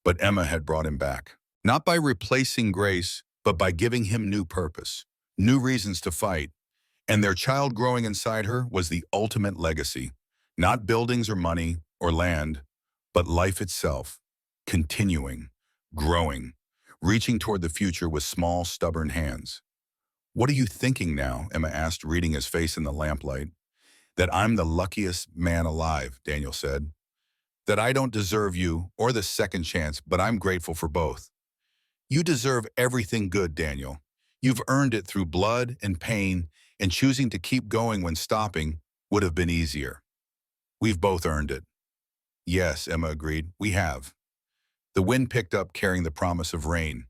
But Emma had brought him back. Not by replacing Grace, but by giving him new purpose, new reasons to fight. And their child growing inside her was the ultimate legacy. Not buildings or money or land, but life itself, continuing, growing, reaching toward the future with small, stubborn hands. "What are you thinking now?" Emma asked, reading his face in the lamplight. "That I'm the luckiest man alive," Daniel said. "That I don't deserve you or the second chance, but I'm grateful for both." "You deserve everything good, Daniel. You've earned it through blood and pain, and choosing to keep going when stopping would have been easier. We've both earned it." "Yes," Emma agreed, "we have." The wind picked up, carrying the promise of rain.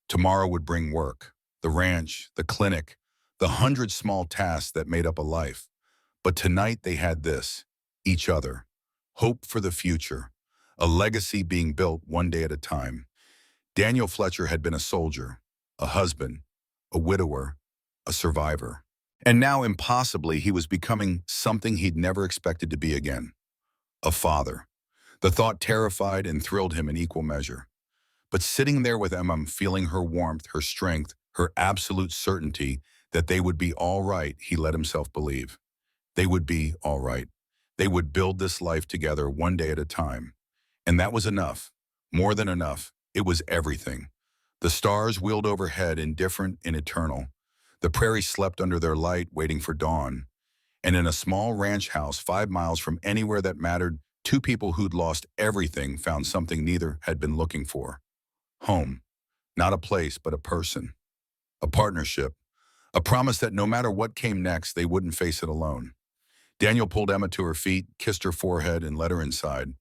Tomorrow would bring work, the ranch, the clinic, the 100 small tasks that made up a life. But tonight they had this, each other, hope for the future, a legacy being built one day at a time. Daniel Fletcher had been a soldier, a husband, a widower, a survivor. And now, impossibly, he was becoming something he'd never expected to be again, a father. The thought terrified and thrilled him in equal measure. But sitting there with Emma, feeling her warmth, her strength, her absolute certainty that they would be all right, he let himself believe. They would be all right. They would build this life together one day at a time. And that was enough. More than enough. It was everything. The stars wheeled overhead, indifferent and eternal. The prairie slept under their light, waiting for dawn. And in a small ranch house 5 miles from anywhere that mattered, two people who'd lost everything found something neither had been looking for. Home. Not a place, but a person. A partnership. A promise that no matter what came next, they wouldn't face it alone. Daniel pulled Emma to her feet, kissed her forehead, and led her inside.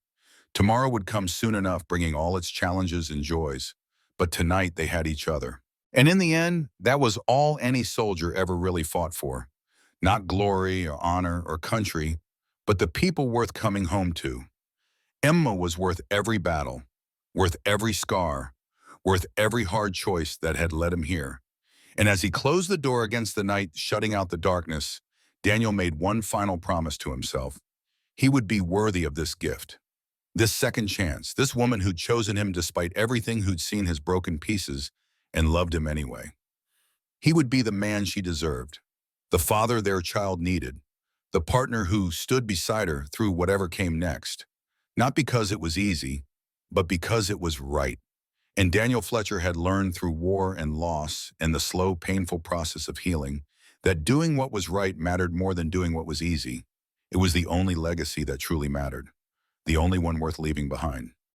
Tomorrow would come soon enough, bringing all its challenges and joys. But tonight they had each other. And in the end, that was all any soldier ever really fought for. Not glory or honor or country, but the people worth coming home to. Emma was worth every battle, worth every scar, worth every hard choice that had led him here. And as he closed the door against the night, shutting out the darkness, Daniel made one final promise to himself. He would be worthy of this gift, this second chance, this woman who'd chosen him despite everything, who'd seen his broken pieces and loved him anyway. He would be the man she deserved, the father their child needed, the partner who stood beside her through whatever came next. Not because it was easy, but because it was right. And Daniel Fletcher had learned through war and loss and the slow, painful process of healing that doing what was right mattered more than doing what was easy. It was the only legacy that truly mattered, the only one worth leaving behind.